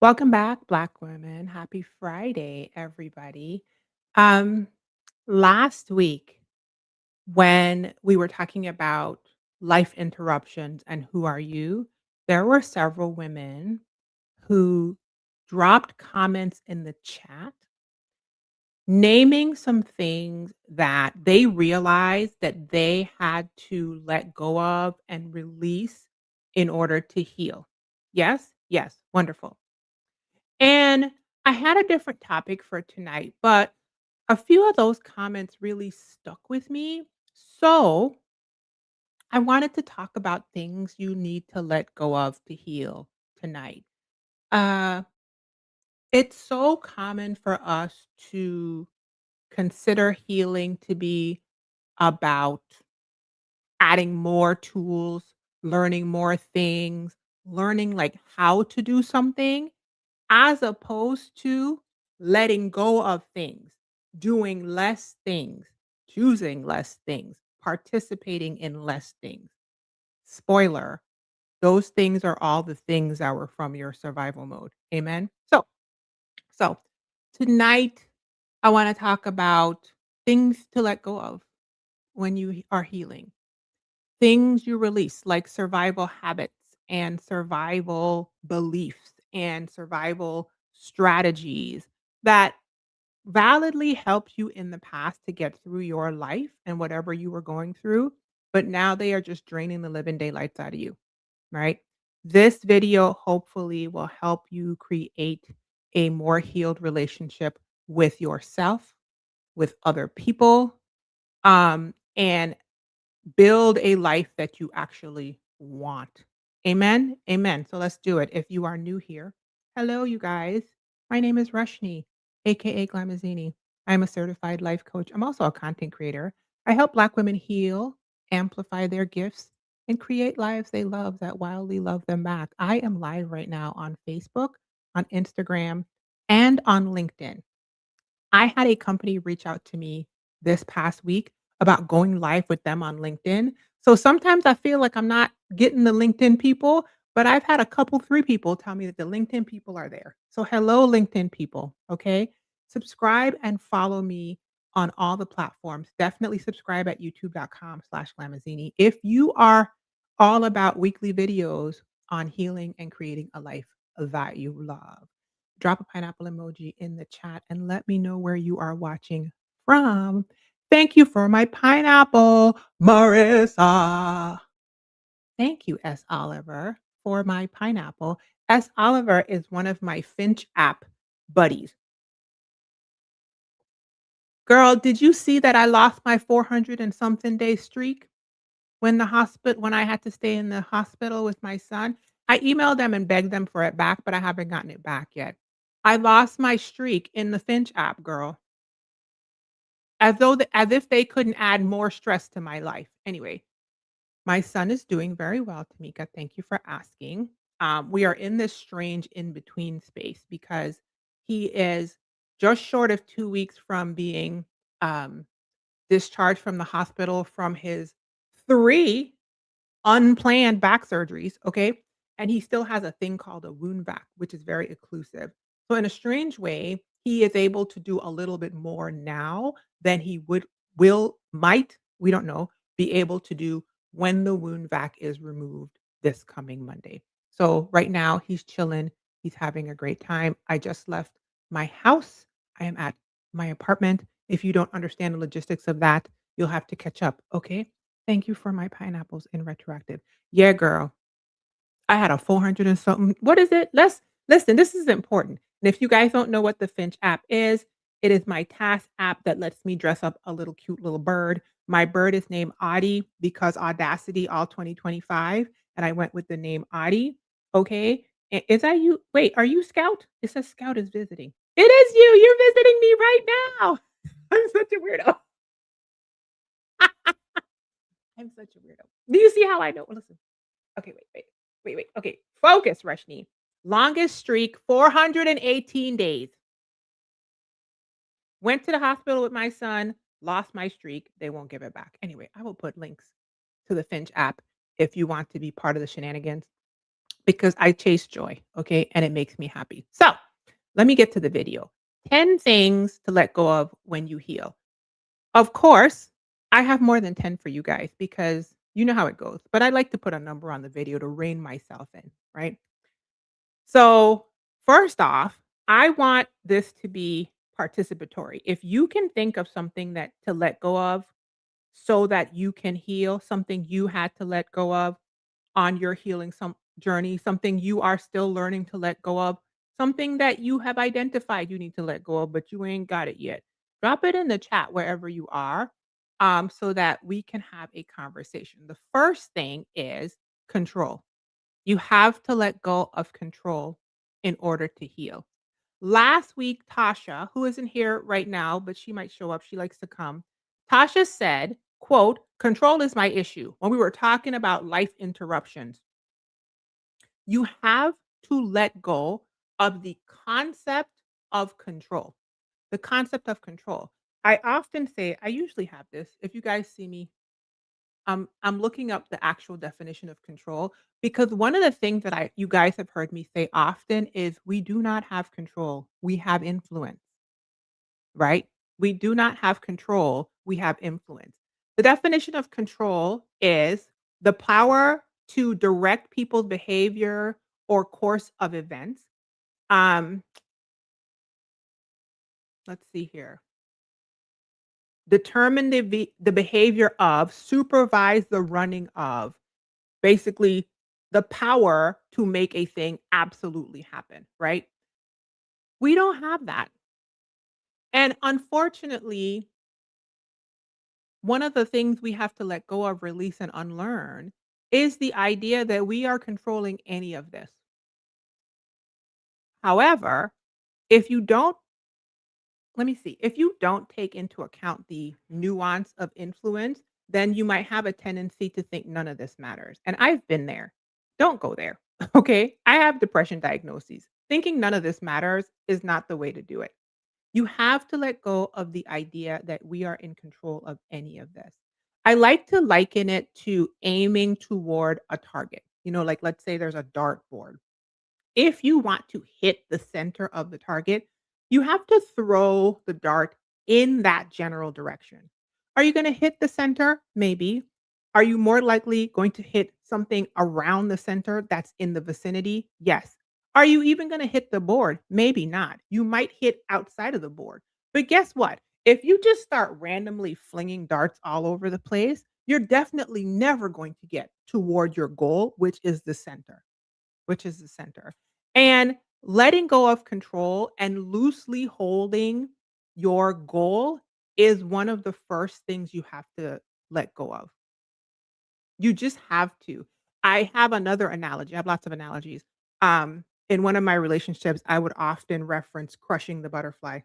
Welcome back, Black women. Happy Friday, everybody. Um, Last week, when we were talking about life interruptions and who are you, there were several women who dropped comments in the chat naming some things that they realized that they had to let go of and release in order to heal. Yes? Yes. Wonderful. And I had a different topic for tonight, but a few of those comments really stuck with me. So I wanted to talk about things you need to let go of to heal tonight. Uh, it's so common for us to consider healing to be about adding more tools, learning more things, learning like how to do something as opposed to letting go of things, doing less things, choosing less things, participating in less things. Spoiler, those things are all the things that were from your survival mode. Amen. So tonight I want to talk about things to let go of when you are healing. Things you release like survival habits and survival beliefs and survival strategies that validly helped you in the past to get through your life and whatever you were going through, but now they are just draining the living daylights out of you, right? This video hopefully will help you create a more healed relationship with yourself, with other people, and build a life that you actually want. Amen? Amen. So let's do it. If you are new here, hello, you guys. My name is Rushni, AKA Glamazini. I'm a certified life coach. I'm also a content creator. I help Black women heal, amplify their gifts, and create lives they love that wildly love them back. I am live right now on Facebook, on Instagram, and on LinkedIn. I had a company reach out to me this past week about going live with them on LinkedIn. So sometimes I feel like I'm not getting the LinkedIn people, but I've had a couple, 3 people tell me that the LinkedIn people are there. So hello, LinkedIn people. Okay. Subscribe and follow me on all the platforms. Definitely subscribe at youtube.com/Lamazzini. If you are all about weekly videos on healing and creating a life that you love. Drop a pineapple emoji in the chat and let me know where you are watching from. Thank you for my pineapple, Marissa. Thank you, S. Oliver, for my pineapple. S. Oliver is one of my Finch app buddies. Girl, did you see that I lost my 400 and something day streak when I had to stay in the hospital with my son? I emailed them and begged them for it back, but I haven't gotten it back yet. I lost my streak in the Finch app, girl, as if they couldn't add more stress to my life. Anyway, my son is doing very well, Tamika. Thank you for asking. We are in this strange in between space because he is just short of 2 weeks from being um, discharged from the hospital from his 3 unplanned back surgeries, okay? And he still has a thing called a wound vac, which is very occlusive. So in a strange way, he is able to do a little bit more now than he might, we don't know, be able to do when the wound vac is removed this coming Monday. So right now he's chilling, he's having a great time. I just left my house. I am at my apartment. If you don't understand the logistics of that, you'll have to catch up, okay? Thank you for my pineapples in retroactive. Yeah, girl. I had a 400 and something. What is it? Let's listen. This is important. And if you guys don't know what the Finch app is, it is my task app that lets me dress up a little cute little bird. My bird is named Audie because Audacity all 2025. And I went with the name Audie. Okay. Is that you? Wait, are you Scout? It says Scout is visiting. It is you. You're visiting me right now. I'm such a weirdo. I'm such a weirdo. Do you see how I know? Listen. Okay, wait. Okay, focus, Rashni. Longest streak, 418 days. Went to the hospital with my son, lost my streak. They won't give it back. Anyway, I will put links to the Finch app if you want to be part of the shenanigans. because I chase joy, okay, and it makes me happy. So, let me get to the video. 10 things to let go of when you heal. Of course, I have more than 10 for you guys because you know how it goes, but I like to put a number on the video to rein myself in, right? So, first off, I want this to be participatory. If you can think of something that to let go of so that you can heal, something you had to let go of on your healing journey, something you are still learning to let go of, something that you have identified you need to let go of, but you ain't got it yet. Drop it in the chat wherever you are, so that we can have a conversation. The first thing is control. You have to let go of control in order to heal. Last week, Tasha, who isn't here right now, but she might show up, she likes to come. Tasha said, quote, "Control is my issue." When we were talking about life interruptions, you have to let go of the concept of control. The concept of control. I often say, I usually have this. If you guys see me, I'm looking up the actual definition of control because one of the things that you guys have heard me say often is we do not have control. We have influence, right? We do not have control. We have influence. The definition of control is the power to direct people's behavior or course of events. Um, let's see here. Determine the behavior of, supervise the running of, basically the power to make a thing absolutely happen, right? We don't have that. And unfortunately, one of the things we have to let go of, release, and unlearn is the idea that we are controlling any of this. However, if you don't let me see. If you don't take into account the nuance of influence, then you might have a tendency to think none of this matters. And I've been there. Don't go there. Okay. I have depression diagnoses. Thinking none of this matters is not the way to do it. You have to let go of the idea that we are in control of any of this. I like to liken it to aiming toward a target. Like let's say there's a dartboard. If you want to hit the center of the target, you have to throw the dart in that general direction. Are you going to hit the center? Maybe. Are you more likely going to hit something around the center that's in the vicinity? Yes. Are you even going to hit the board? Maybe not. You might hit outside of the board. But guess what? If you just start randomly flinging darts all over the place, you're definitely never going to get toward your goal, which is the center. And letting go of control and loosely holding your goal is one of the first things you have to let go of. You just have to. I have another analogy. I have lots of analogies. In one of my relationships, I would often reference crushing the butterfly.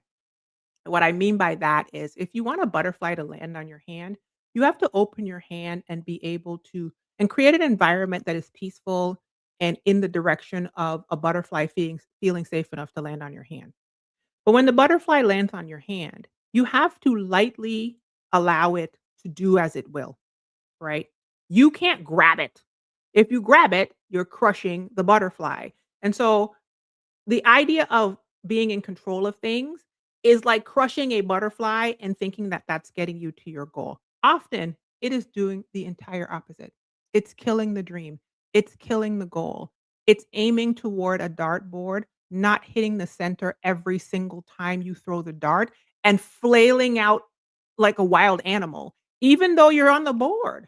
What I mean by that is if you want a butterfly to land on your hand, you have to open your hand and be able to and create an environment that is peaceful and in the direction of a butterfly feeling safe enough to land on your hand. But when the butterfly lands on your hand, you have to lightly allow it to do as it will, right? You can't grab it. If you grab it, you're crushing the butterfly. And so the idea of being in control of things is like crushing a butterfly and thinking that that's getting you to your goal. Often, it is doing the entire opposite. It's killing the dream. It's killing the goal. It's aiming toward a dartboard, not hitting the center every single time you throw the dart and flailing out like a wild animal, even though you're on the board.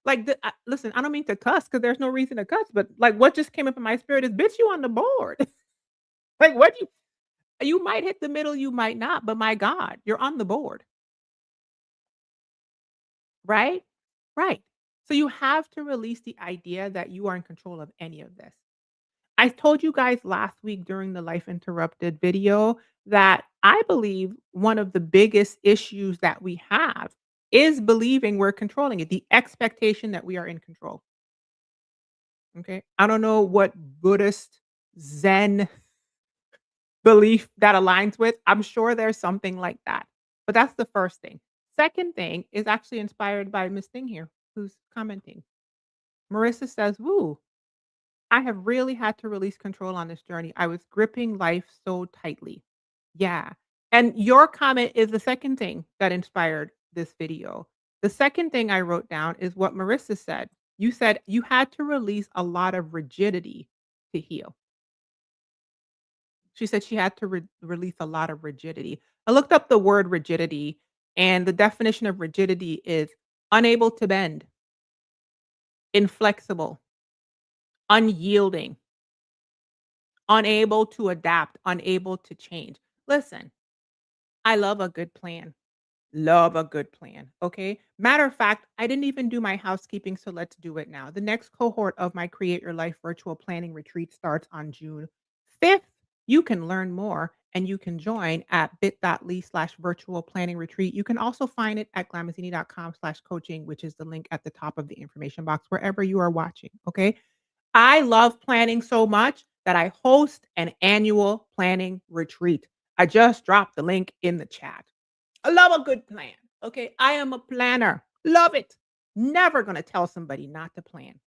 Like, listen, I don't mean to cuss because there's no reason to cuss, but like what just came up in my spirit is, bitch, you on the board. Like, what you might hit the middle, you might not, but my God, you're on the board, right? Right. So you have to release the idea that you are in control of any of this. I told you guys last week during the Life Interrupted video that I believe one of the biggest issues that we have is believing we're controlling it, the expectation that we are in control. Okay. I don't know what Buddhist Zen belief that aligns with. I'm sure there's something like that. But that's the first thing. Second thing is actually inspired by Miss Thing here, who's commenting. Marissa says, "Woo." I have really had to release control on this journey. I was gripping life so tightly. Yeah. And your comment is the second thing that inspired this video. The second thing I wrote down is what Marissa said. You said you had to release a lot of rigidity to heal. She said she had to release a lot of rigidity. I looked up the word rigidity, and the definition of rigidity is unable to bend, inflexible, unyielding, unable to adapt, unable to change. Listen, I love a good plan. Love a good plan, okay? Matter of fact, I didn't even do my housekeeping, so let's do it now. The next cohort of my Create Your Life virtual planning retreat starts on June 5th. You can learn more and you can join at bit.ly/virtual planning retreat. You can also find it at glamazini.com/coaching, which is the link at the top of the information box wherever you are watching, okay? I love planning so much that I host an annual planning retreat. I just dropped the link in the chat. I love a good plan. Okay. I am a planner. Love it. Never going to tell somebody not to plan.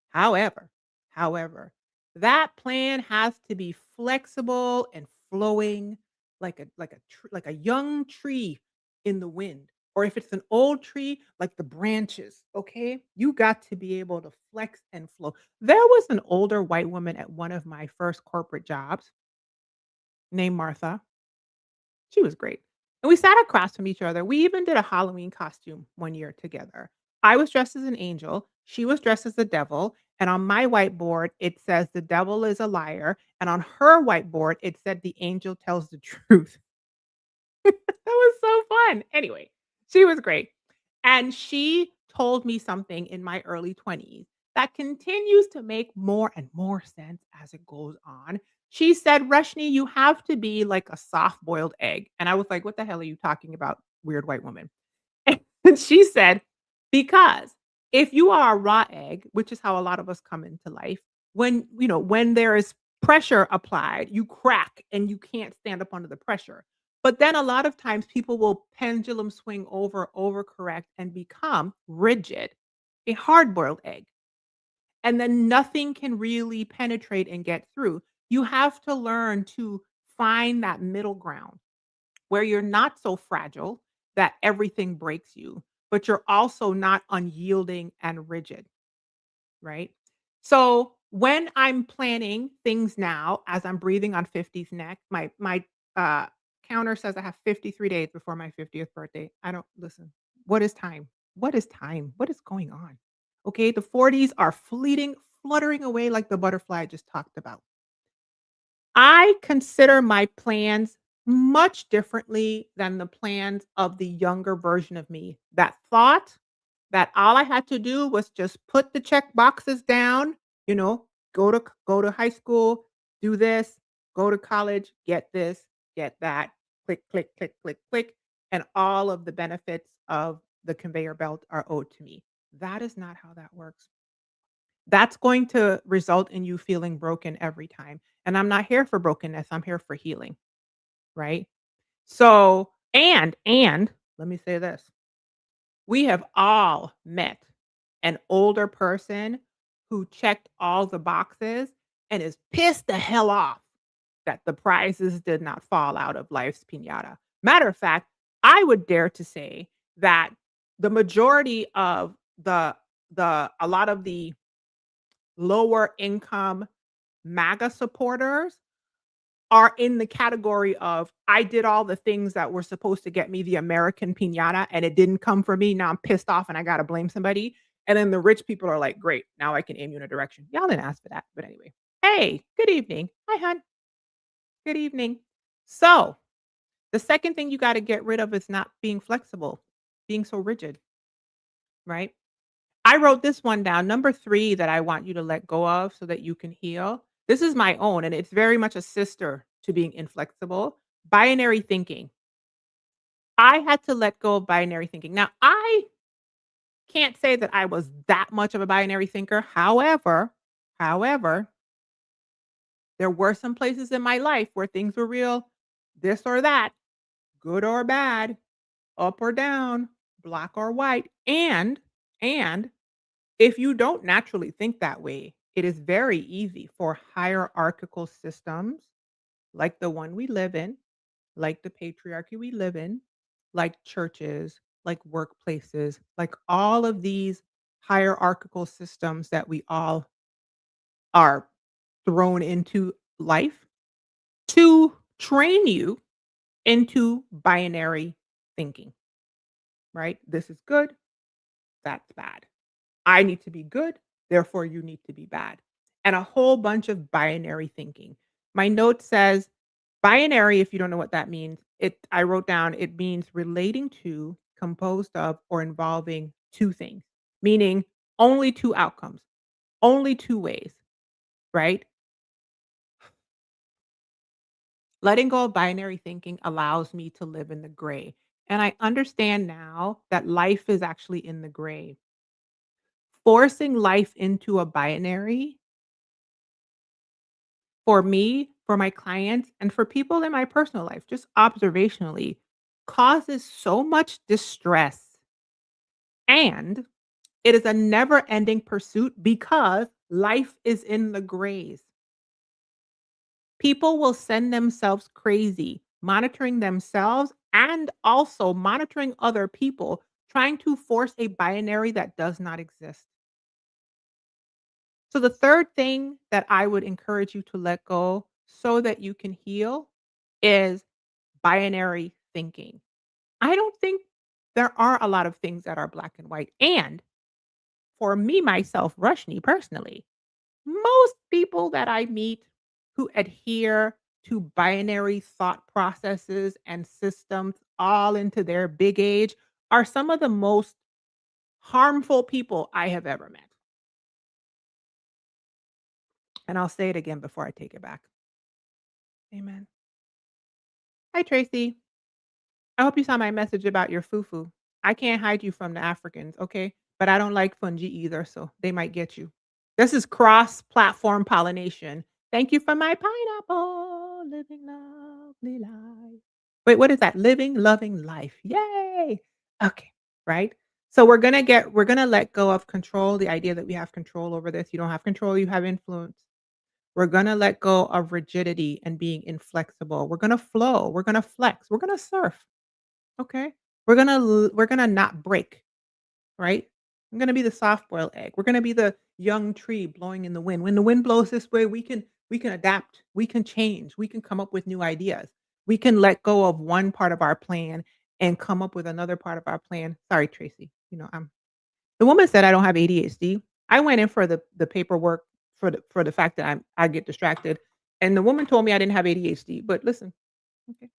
However, however, that plan has to be flexible and flowing like a young tree in the wind. Or if it's an old tree, like the branches, okay? You got to be able to flex and flow. There was an older white woman at one of my first corporate jobs named Martha. She was great. And we sat across from each other. We even did a Halloween costume one year together. I was dressed as an angel. She was dressed as the devil. And on my whiteboard, it says the devil is a liar. And on her whiteboard, it said the angel tells the truth. That was so fun. Anyway, she was great. And she told me something in my early 20s that continues to make more and more sense as it goes on. She said, Reshni, you have to be like a soft boiled egg. And I was like, what the hell are you talking about, weird white woman? And she said, because if you are a raw egg, which is how a lot of us come into life, when there is pressure applied, you crack and you can't stand up under the pressure. But then a lot of times people will pendulum swing over, overcorrect, and become rigid, a hard boiled egg. And then nothing can really penetrate and get through. You have to learn to find that middle ground where you're not so fragile that everything breaks you, but you're also not unyielding and rigid, right? So when I'm planning things now, as I'm breathing on 50's neck, my counter says I have 53 days before my 50th birthday. I don't listen. What is time? What is time? What is going on? Okay, the 40s are fleeting, fluttering away like the butterfly I just talked about. I consider my plans much differently than the plans of the younger version of me that thought that all I had to do was just put the check boxes down, you know, go to high school, do this, go to college, get this, get that, click, click, click, click, click, and all of the benefits of the conveyor belt are owed to me. That is not how that works. That's going to result in you feeling broken every time. And I'm not here for brokenness. I'm here for healing, right? So, and let me say this. We have all met an older person who checked all the boxes and is pissed the hell off that the prizes did not fall out of life's piñata. Matter of fact, I would dare to say that the majority of the a lot of the lower income MAGA supporters are in the category of, "I did all the things that were supposed to get me the American piñata, and it didn't come for me. Now I'm pissed off and I gotta blame somebody." And then the rich people are like, "Great, now I can aim you in a direction." Y'all didn't ask for that, but anyway. Hey, good evening. Hi, hon. Good evening. So, the second thing you gotta get rid of is not being flexible, being so rigid, right? I wrote this one down. Number 3 that I want you to let go of so that you can heal. This is my own, and it's very much a sister to being inflexible. Binary thinking. I had to let go of binary thinking. Now, I can't say that I was that much of a binary thinker. However, there were some places in my life where things were real, this or that, good or bad, up or down, black or white. And if you don't naturally think that way, it is very easy for hierarchical systems like the one we live in, like the patriarchy we live in, like churches, like workplaces, like all of these hierarchical systems that we all are thrown into life to train you into binary thinking, right? This is good, that's bad. I need to be good, therefore you need to be bad. And a whole bunch of binary thinking. My note says binary, if you don't know what that means, I wrote down it means relating to, composed of, or involving two things, meaning only two outcomes, only two ways, right? Letting go of binary thinking allows me to live in the gray. And I understand now that life is actually in the gray. Forcing life into a binary for me, for my clients, and for people in my personal life, just observationally, causes so much distress. And it is a never ending pursuit because life is in the grays. People will send themselves crazy, monitoring themselves and also monitoring other people, trying to force a binary that does not exist. So, the third thing that I would encourage you to let go so that you can heal is binary thinking. I don't think there are a lot of things that are black and white. And for me, myself, Rushni, personally, most people that I meet who adhere to binary thought processes and systems all into their big age are some of the most harmful people I have ever met. And I'll say it again before I take it back. Amen. Hi, Tracy. I hope you saw my message about your fufu. I can't hide you from the Africans, okay? But I don't like fungi either, so they might get you. This is cross-platform pollination. Thank you for my pineapple. Living lovely life. Wait, what is that? Living, loving life. Yay. Okay, right? So we're gonna let go of control, the idea that we have control over this. You don't have control, you have influence. We're gonna let go of rigidity and being inflexible. We're gonna flow. We're gonna flex. We're gonna surf. Okay. We're gonna not break, right? I'm gonna be the soft boiled egg. We're gonna be the young tree blowing in the wind. When the wind blows this way, we can adapt. We can change. We can come up with new ideas. We can let go of one part of our plan and come up with another part of our plan. Sorry, Tracy. The woman said I don't have ADHD. I went in for the paperwork for the fact that I get distracted, and the woman told me I didn't have ADHD. But listen, okay.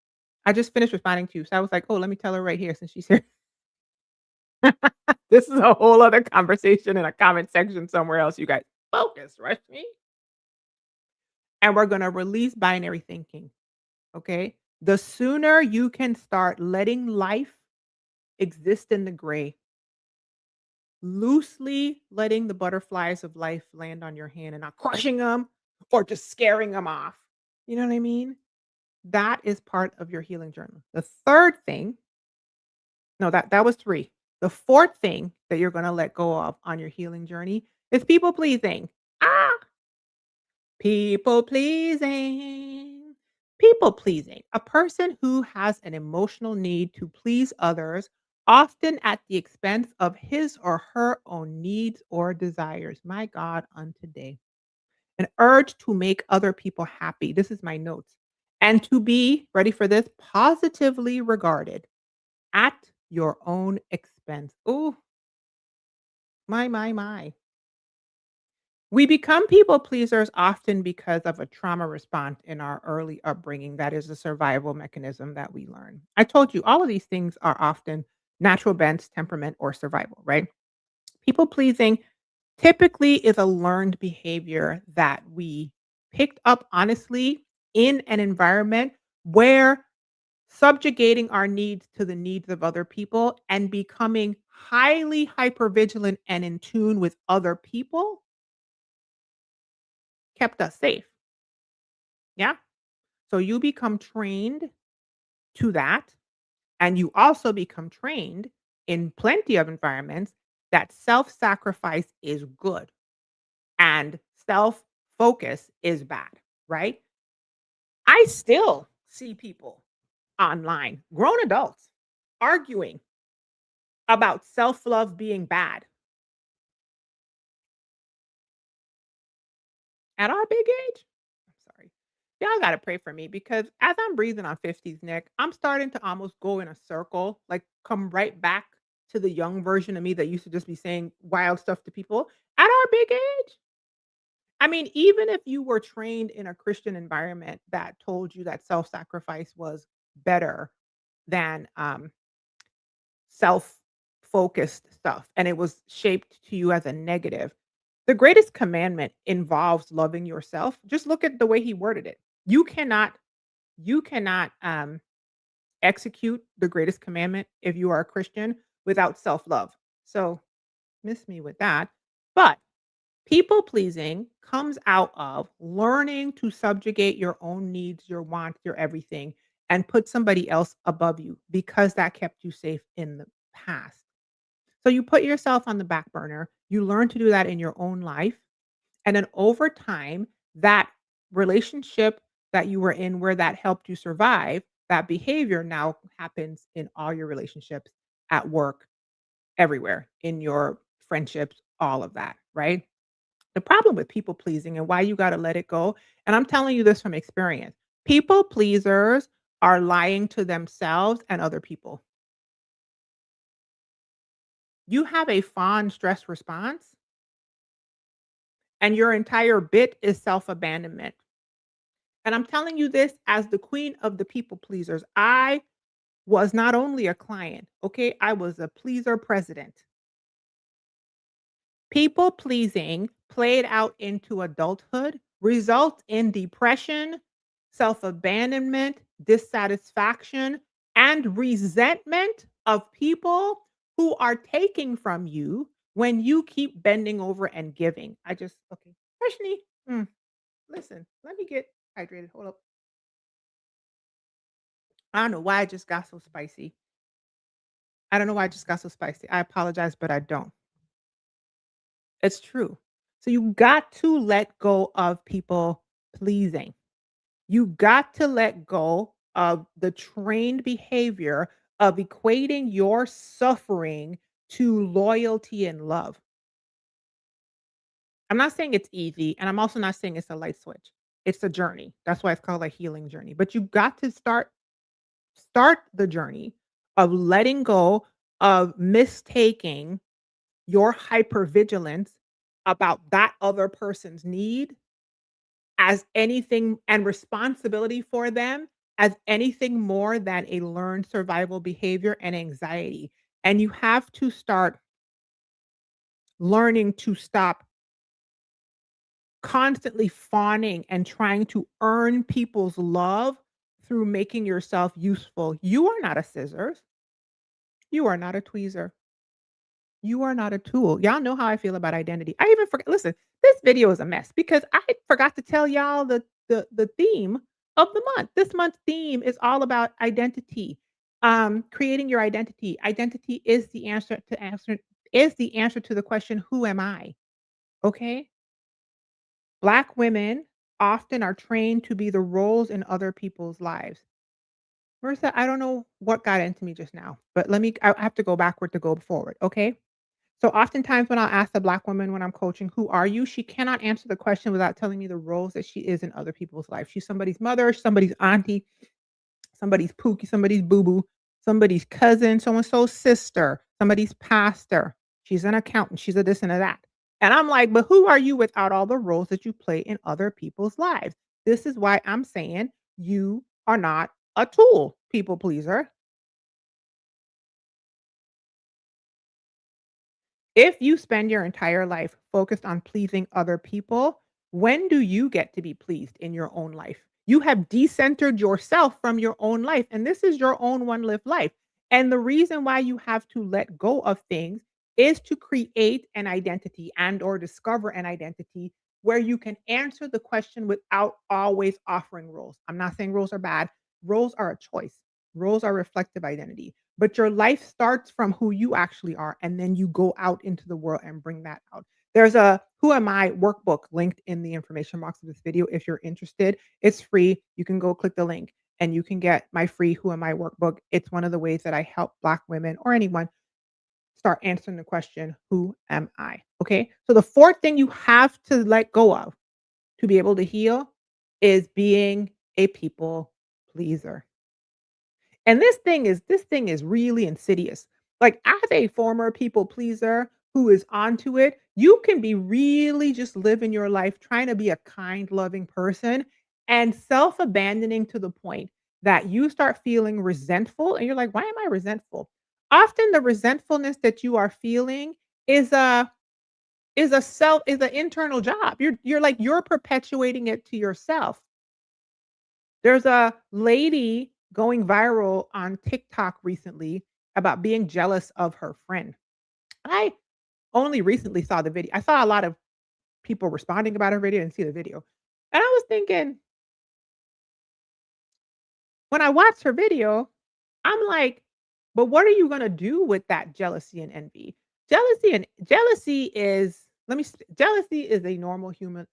I just finished responding to you, so I was like, "Oh, let me tell her right here since she's here." This is a whole other conversation in a comment section somewhere else, you guys. Focus, rush me. And we're gonna release binary thinking, okay? The sooner you can start letting life exist in the gray, loosely letting the butterflies of life land on your hand and not crushing them or just scaring them off. You know what I mean? That is part of your healing journey. The third thing No, that was 3. The fourth thing that you're gonna let go of on your healing journey is people pleasing. Ah, people pleasing. People pleasing. A person who has an emotional need to please others, often at the expense of his or her own needs or desires. My God, on today. An urge to make other people happy. This is my notes. And to be, ready for this, positively regarded at your own expense. Oh, my. We become people pleasers often because of a trauma response in our early upbringing. That is a survival mechanism that we learn. I told you all of these things are often natural bents, temperament, or survival, right? People pleasing typically is a learned behavior that we picked up honestly in an environment where subjugating our needs to the needs of other people and becoming highly hypervigilant and in tune with other people kept us safe. Yeah. So you become trained to that. And you also become trained in plenty of environments that self sacrifice is good and self-focus is bad, right? I still see people online, grown adults, arguing about self-love being bad at our big age. I'm sorry. Y'all gotta pray for me because as I'm breathing on 50s, Nick, I'm starting to almost go in a circle, like come right back to the young version of me that used to just be saying wild stuff to people at our big age. I mean, even if you were trained in a Christian environment that told you that self-sacrifice was better than self-focused stuff and it was shaped to you as a negative. The greatest commandment involves loving yourself. Just look at the way he worded it. You cannot execute the greatest commandment if you are a Christian without self-love. So, miss me with that. But people pleasing comes out of learning to subjugate your own needs, your wants, your everything, and put somebody else above you because that kept you safe in the past. So you put yourself on the back burner. You learn to do that in your own life. And then over time, that relationship that you were in where that helped you survive, that behavior now happens in all your relationships at work, everywhere, in your friendships, all of that, right? The problem with people pleasing and why you got to let it go, and I'm telling you this from experience, people pleasers are lying to themselves and other people. You have a fawn stress response, and your entire bit is self abandonment. And I'm telling you this as the queen of the people pleasers. I was not only a client, okay, I was a pleaser president. People pleasing played out into adulthood results in depression, self abandonment, dissatisfaction, and resentment of people who are taking from you when you keep bending over and giving. Okay. Prashni, listen, let me get hydrated. Hold up. I don't know why I just got so spicy. I don't know why I just got so spicy. I apologize, but I don't. It's true. So you got to let go of people pleasing. You got to let go of the trained behavior of equating your suffering to loyalty and love. I'm not saying it's easy, and I'm also not saying it's a light switch. It's a journey. That's why it's called a healing journey. But you got to start the journey of letting go of mistaking your hypervigilance about that other person's need as anything and responsibility for them as anything more than a learned survival behavior and anxiety. And you have to start learning to stop constantly fawning and trying to earn people's love through making yourself useful. You are not a scissors. You are not a tweezer. You are not a tool. Y'all know how I feel about identity. I even forgot listen, this video is a mess because I forgot to tell y'all the theme of the month. This month's theme is all about identity. Creating your identity. Identity is the answer to the question, who am I? Okay? Black women often are trained to be the roles in other people's lives. Marissa, I don't know what got into me just now, but I have to go backward to go forward. Okay? So oftentimes when I'll ask a Black woman when I'm coaching, "Who are you?" She cannot answer the question without telling me the roles that she is in other people's life. She's somebody's mother, somebody's auntie, somebody's pookie, somebody's boo-boo, somebody's cousin, so and so's sister, somebody's pastor. She's an accountant, she's a this and a that. And I'm like, "But who are you without all the roles that you play in other people's lives?" This is why I'm saying you are not a tool, people pleaser. If you spend your entire life focused on pleasing other people, when do you get to be pleased in your own life? You have decentered yourself from your own life, and this is your own one lived life. And the reason why you have to let go of things is to create an identity and or discover an identity where you can answer the question without always offering roles. I'm not saying roles are bad. Roles are a choice. Roles are reflective identity. But your life starts from who you actually are, and then you go out into the world and bring that out. There's a Who Am I workbook linked in the information box of this video if you're interested. It's free. You can go click the link and you can get my free Who Am I workbook. It's one of the ways that I help Black women or anyone start answering the question, "Who am I?" Okay? So the fourth thing you have to let go of to be able to heal is being a people pleaser. And this thing is really insidious. Like, as a former people pleaser who is onto it, you can be really just living your life trying to be a kind, loving person and self-abandoning to the point that you start feeling resentful and you're like, "Why am I resentful?" Often the resentfulness that you are feeling is a is an internal job. You're perpetuating it to yourself. There's a lady going viral on TikTok recently about being jealous of her friend. I only recently saw the video. I saw a lot of people responding about her video and see the video. And I was thinking, when I watched her video, I'm like, but what are you gonna do with that jealousy and envy? Jealousy is jealousy is a normal human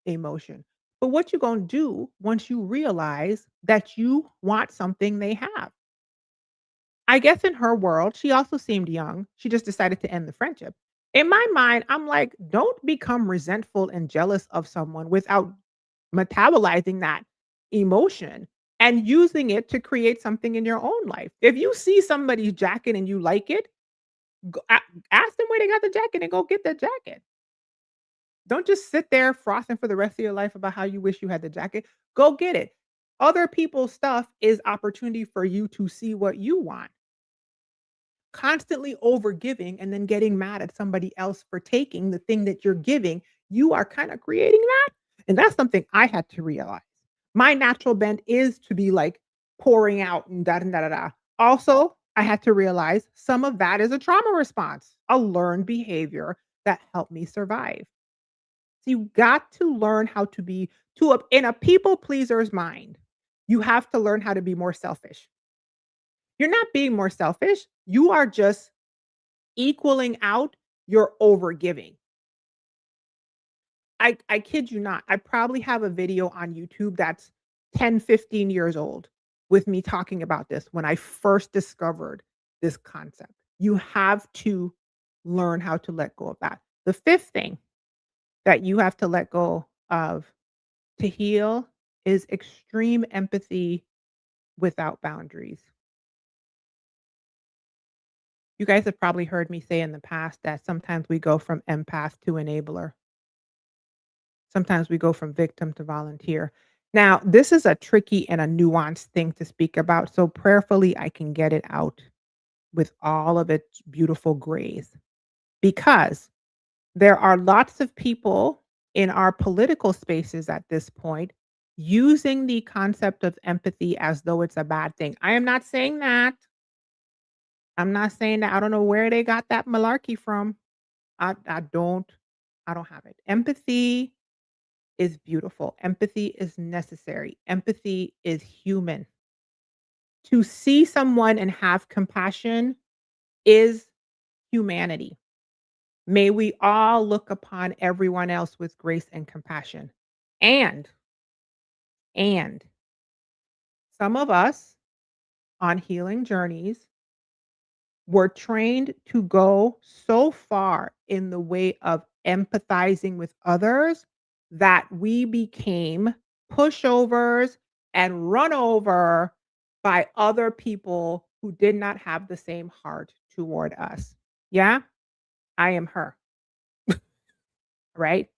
emotion. But what you gonna do once you realize that you want something they have? I guess in her world, she also seemed young. She just decided to end the friendship. In my mind, I'm like, don't become resentful and jealous of someone without metabolizing that emotion and using it to create something in your own life. If you see somebody's jacket and you like it, ask them where they got the jacket and go get the jacket. Don't just sit there frothing for the rest of your life about how you wish you had the jacket. Go get it. Other people's stuff is opportunity for you to see what you want. Constantly overgiving and then getting mad at somebody else for taking the thing that you're giving, you are kinda creating that, and that's something I had to realize. My natural bent is to be, like, pouring out and da da da da da. Also, I had to realize some of that is a trauma response, a learned behavior that helped me survive. So you got to learn how to be to a in a people pleaser's mind, you have to learn how to be more selfish. You're not being more selfish, you are just equaling out your overgiving. I kid you not, I probably have a video on YouTube that's 10, 15 years old with me talking about this when I first discovered this concept. You have to learn how to let go of that. The fifth thing that you have to let go of to heal is extreme empathy without boundaries. You guys have probably heard me say in the past that sometimes we go from empath to enabler. Sometimes we go from victim to volunteer. Now, this is a tricky and a nuanced thing to speak about, so prayerfully, I can get it out with all of its beautiful grays, because there are lots of people in our political spaces at this point using the concept of empathy as though it's a bad thing. I am not saying that. I'm not saying that. I don't know where they got that malarkey from. I don't have it. Empathy is beautiful. Empathy is necessary. Empathy is human. To see someone and have compassion is humanity. May we all look upon everyone else with grace and compassion. And, and some of us on healing journeys were trained to go so far in the way of empathizing with others that we became pushovers and run over by other people who did not have the same heart toward us. Yeah, I am her, right?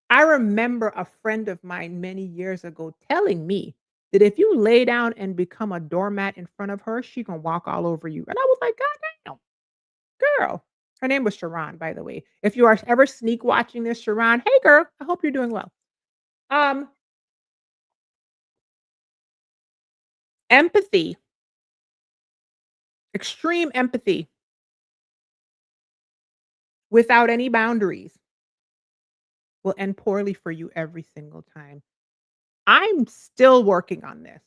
I remember a friend of mine many years ago telling me that if you lay down and become a doormat in front of her, she gonna walk all over you. And I was like, God damn. Girl. Her name was Sharon, by the way. If you are ever sneak watching this, Sharon, hey girl, I hope you're doing well. Um, Empathy, extreme empathy without any boundaries will end poorly for you every single time. I'm still working on this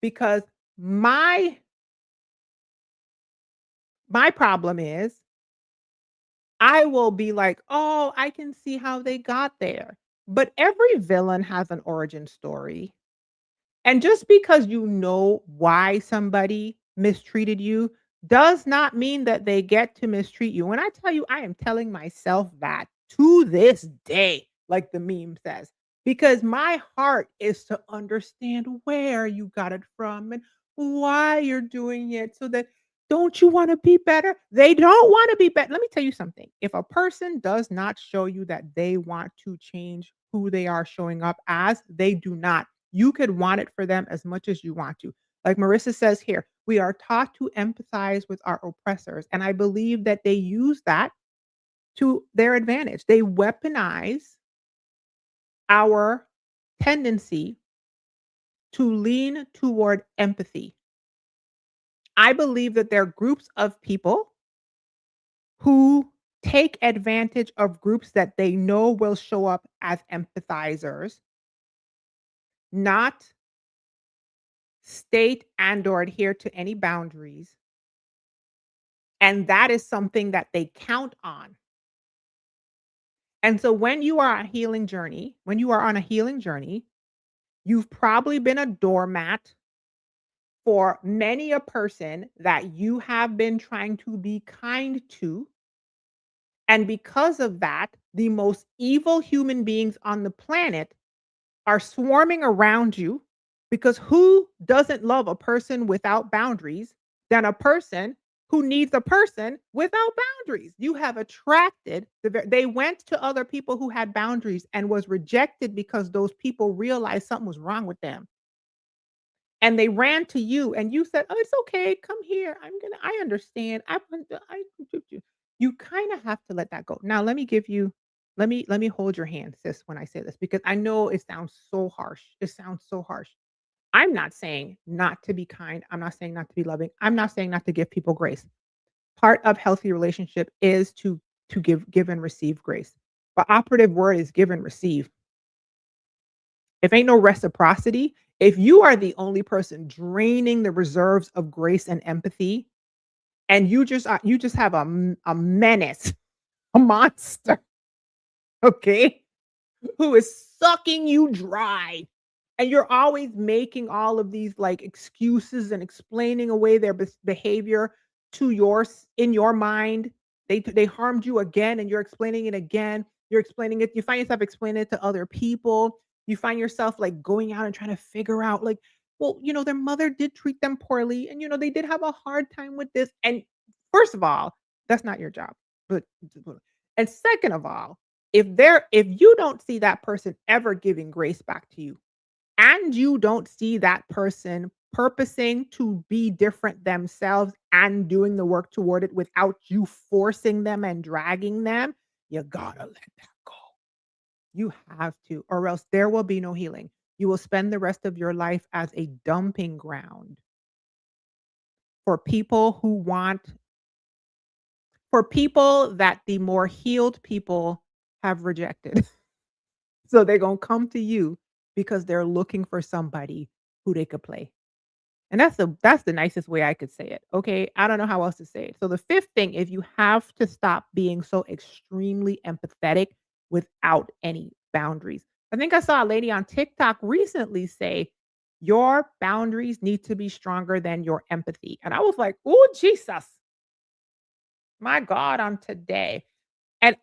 because my my problem is I will be like, "Oh, I can see how they got there." But every villain has an origin story. And just because you know why somebody mistreated you does not mean that they get to mistreat you. When I tell you, I am telling myself that to this day, like the meme says, because my heart is to understand where you got it from and why you're doing it so that don't you want to be better? They don't want to be better. Let me tell you something. If a person does not show you that they want to change who they are showing up as, they do not. You could want it for them as much as you want to. Like Marissa says here, we are taught to empathize with our oppressors. And I believe that they use that to their advantage. They weaponize our tendency to lean toward empathy. I believe that there are groups of people who take advantage of groups that they know will show up as empathizers, not state and or adhere to any boundaries. And that is something that they count on. And so when you are on a healing journey, you've probably been a doormat for many a person that you have been trying to be kind to. And because of that, the most evil human beings on the planet are swarming around you because who doesn't love a person without boundaries than a person who needs a person without boundaries? You have attracted they went to other people who had boundaries and was rejected because those people realized something was wrong with them. And they ran to you and you said, "Oh, it's okay. Come here. I understand. You kind of have to let that go. Now, let me hold your hand, sis, when I say this, because I know it sounds so harsh. It sounds so harsh. I'm not saying not to be kind. I'm not saying not to be loving. I'm not saying not to give people grace. Part of healthy relationship is to give and receive grace. The operative word is give and receive. If ain't no reciprocity, if you are the only person draining the reserves of grace and empathy, and you just have a menace, a monster, okay, who is sucking you dry, and you're always making all of these like excuses and explaining away their behavior to yours in your mind. They harmed you again, and you're explaining it again. You're explaining it. You find yourself explaining it to other people. You find yourself like going out and trying to figure out like, well, their mother did treat them poorly, and they did have a hard time with this. And first of all, that's not your job. But and second of all, if you don't see that person ever giving grace back to you, and you don't see that person purposing to be different themselves and doing the work toward it without you forcing them and dragging them, you gotta let that go. You have to, or else there will be no healing. You will spend the rest of your life as a dumping ground for people who want for people that the more healed people have rejected. So they're gonna come to you because they're looking for somebody who they could play. And that's the nicest way I could say it, okay? I don't know how else to say it. So the 5th thing is you have to stop being so extremely empathetic without any boundaries. I think I saw a lady on TikTok recently say, "Your boundaries need to be stronger than your empathy." And I was like, "Oh, Jesus, my God, on today." And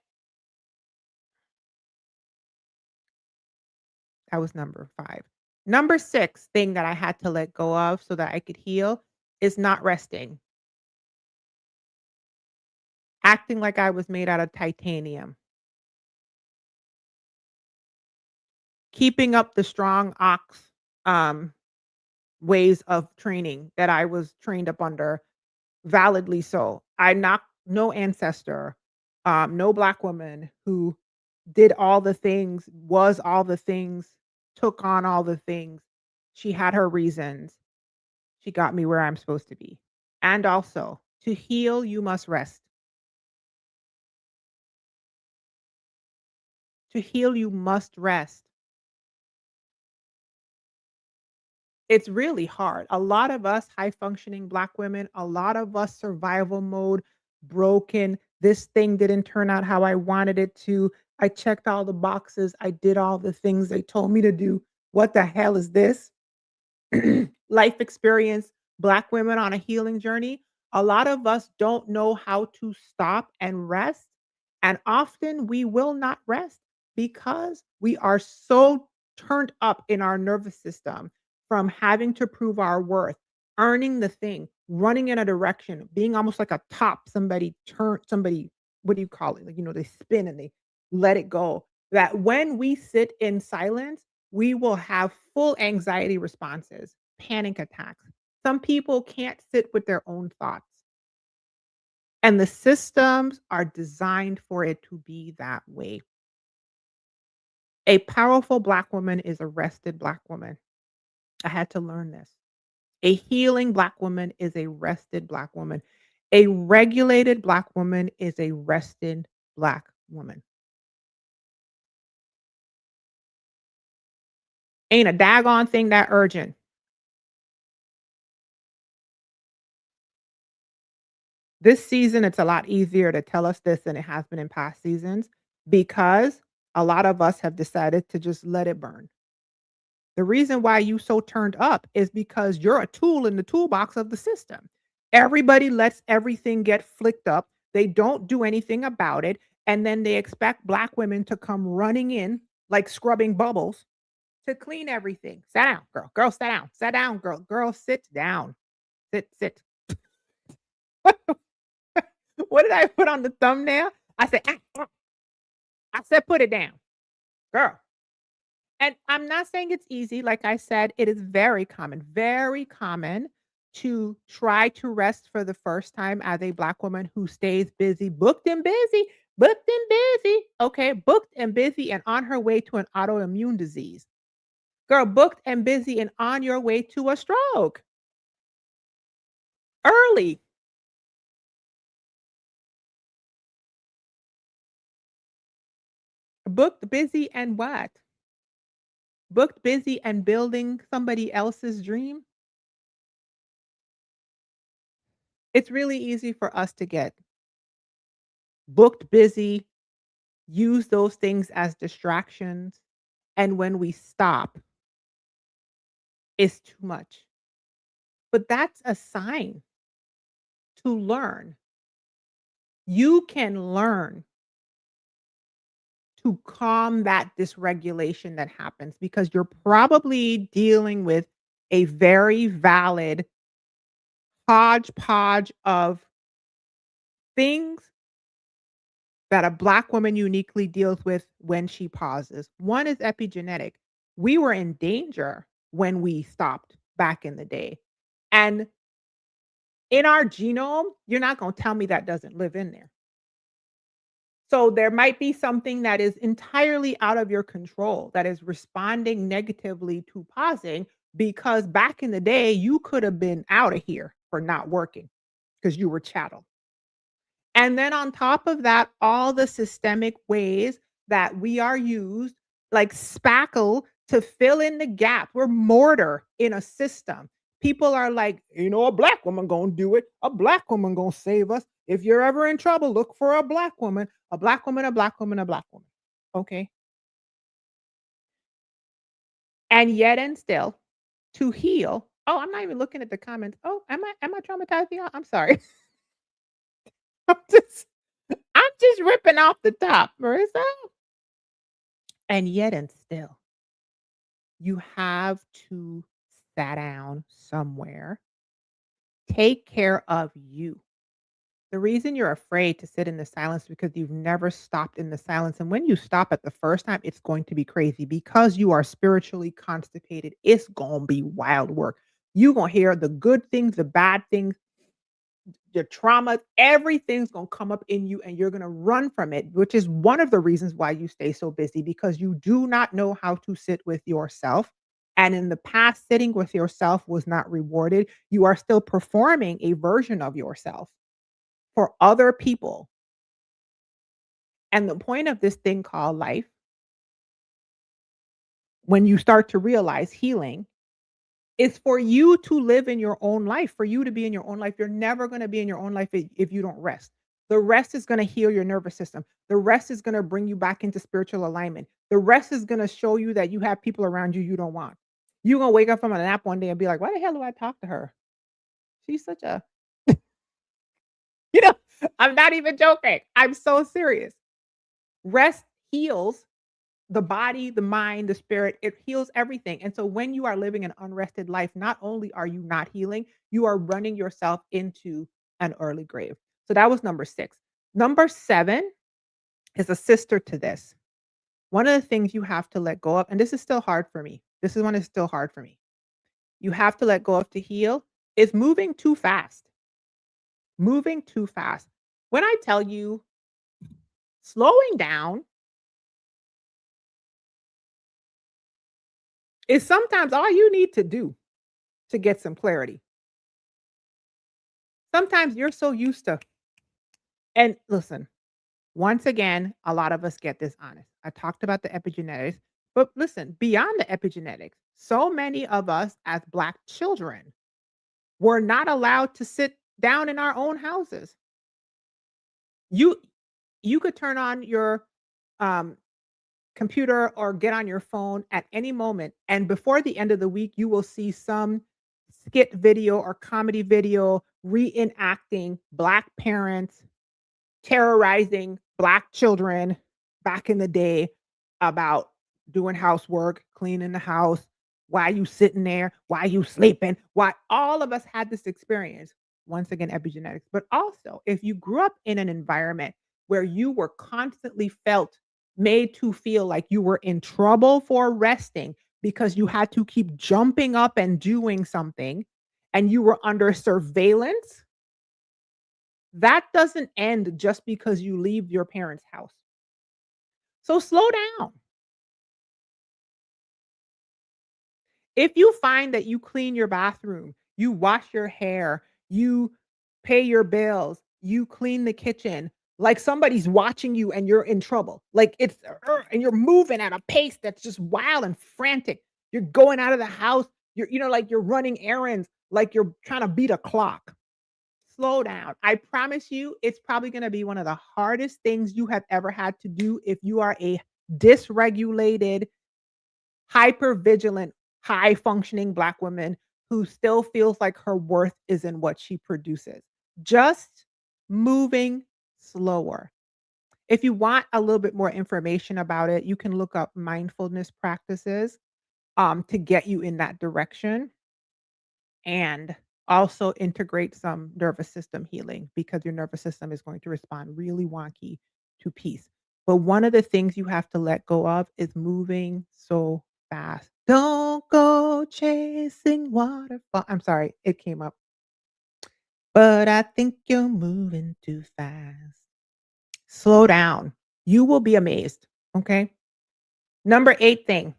that was number 5. Number 6 thing that I had to let go of so that I could heal is not resting, acting like I was made out of titanium. Keeping up the strong ox, um, ways of training that I was trained up under, validly so. I'm not no ancestor, no Black woman who did all the things, was all the things, took on all the things. She had her reasons. She got me where I'm supposed to be. And also, to heal, you must rest. To heal, you must rest. It's really hard. A lot of us high functioning Black women, a lot of us survival mode, broken, This thing didn't turn out how I wanted it to. I checked all the boxes. I did all the things they told me to do. What the hell is this? Life experience, Black women on a healing journey, a lot of us don't know how to stop and rest. And often we will not rest because we are so turned up in our nervous system from having to prove our worth, earning the thing, running in a direction, being almost like a top. Somebody, what do you call it? Like, they spin and they let it go. That when we sit in silence, we will have full anxiety responses, panic attacks. Some people can't sit with their own thoughts, and the systems are designed for it to be that way. A powerful Black woman is a rested Black woman. I had to learn this. A healing Black woman is a rested Black woman. A regulated Black woman is a rested Black woman. Ain't a daggone thing that urgent. This season, it's a lot easier to tell us this than it has been in past seasons because a lot of us have decided to just let it burn. The reason why you so turned up is because you're a tool in the toolbox of the system. Everybody lets everything get flicked up. They don't do anything about it. And then they expect Black women to come running in like scrubbing bubbles to clean everything. Sit down, girl. Girl, sit down. Sit down, girl. Girl, sit down. Sit. What did I put on the thumbnail? I said, I said, put it down, girl. And I'm not saying it's easy. Like I said, it is very common to try to rest for the first time as a Black woman who stays busy, booked and busy. Okay, booked and busy and on her way to an autoimmune disease. Girl, booked and busy and on your way to a stroke early. Booked, busy, and what? Booked, busy, and building somebody else's dream. It's really easy for us to get booked, busy, use those things as distractions, and when we stop, it's too much. But that's a sign to learn. You can learn to calm that dysregulation that happens because you're probably dealing with a very valid hodgepodge of things that a Black woman uniquely deals with when she pauses. One is epigenetic. We were in danger when we stopped back in the day. And in our genome, you're not going to tell me that doesn't live in there. So there might be something that is entirely out of your control that is responding negatively to pausing because back in the day, you could have been out of here for not working because you were chattel. And then on top of that, all the systemic ways that we are used, like spackle, to fill in the gap. We're mortar in a system. People are like, a Black woman gonna do it. A Black woman gonna save us. If you're ever in trouble, look for a Black woman, a Black woman, a Black woman, a Black woman. Okay. And yet and still to heal. Oh, I'm not even looking at the comments. Oh, am I traumatizing y'all? I'm sorry. I'm just I'm just ripping off the top, Marissa. And yet and still, you have to sit down somewhere, take care of you. The reason you're afraid to sit in the silence is because you've never stopped in the silence. And when you stop at the first time, it's going to be crazy because you are spiritually constipated. It's going to be wild work. You're going to hear the good things, the bad things, your trauma, everything's going to come up in you and you're going to run from it, which is one of the reasons why you stay so busy because you do not know how to sit with yourself. And in the past, sitting with yourself was not rewarded. You are still performing a version of yourself for other people. And the point of this thing called life, when you start to realize healing, is for you to live in your own life, for you to be in your own life. You're never going to be in your own life if you don't rest. The rest is gonna heal your nervous system. The rest is gonna bring you back into spiritual alignment. The rest is gonna show you that you have people around you you don't want. You're gonna wake up from a nap one day and be like, "Why the hell do I talk to her? She's such a" you know, I'm not even joking. I'm so serious. Rest heals the body, the mind, the spirit, it heals everything. And so when you are living an unrested life, not only are you not healing, you are running yourself into an early grave. So that was number 6. Number 7 is a sister to this. One of the things you have to let go of, and this is still hard for me. This is one is still hard for me. You have to let go of to heal is moving too fast. Moving too fast. When I tell you slowing down is sometimes all you need to do to get some clarity. Sometimes you're so used to and listen, once again, a lot of us get this honest. I talked about the epigenetics, but listen, beyond the epigenetics, so many of us as Black children were not allowed to sit down in our own houses. You you could turn on your um, computer or get on your phone at any moment, and before the end of the week, you will see some skit video or comedy video reenacting Black parents terrorizing Black children back in the day about doing housework, cleaning the house, why you sitting there, why you sleeping, why all of us had this experience. Once again, epigenetics. But also, if you grew up in an environment where you were constantly felt made to feel like you were in trouble for resting because you had to keep jumping up and doing something and you were under surveillance, that doesn't end just because you leave your parents' house. So slow down. If you find that you clean your bathroom, you wash your hair, you pay your bills, you clean the kitchen, like somebody's watching you and you're in trouble. Like it's and you're moving at a pace that's just wild and frantic. You're going out of the house, like you're running errands, like you're trying to beat a clock. Slow down. I promise you, it's probably gonna be one of the hardest things you have ever had to do if you are a dysregulated, hyper vigilant, high functioning Black woman who still feels like her worth is in what she produces. Just moving slower. If you want a little bit more information about it, you can look up mindfulness practices to get you in that direction. And also integrate some nervous system healing because your nervous system is going to respond really wonky to peace. But one of the things you have to let go of is moving so fast. Don't go chasing waterfall. I'm sorry, it came up. But I think you're moving too fast. Slow down. You will be amazed. Okay. Number 8 thing.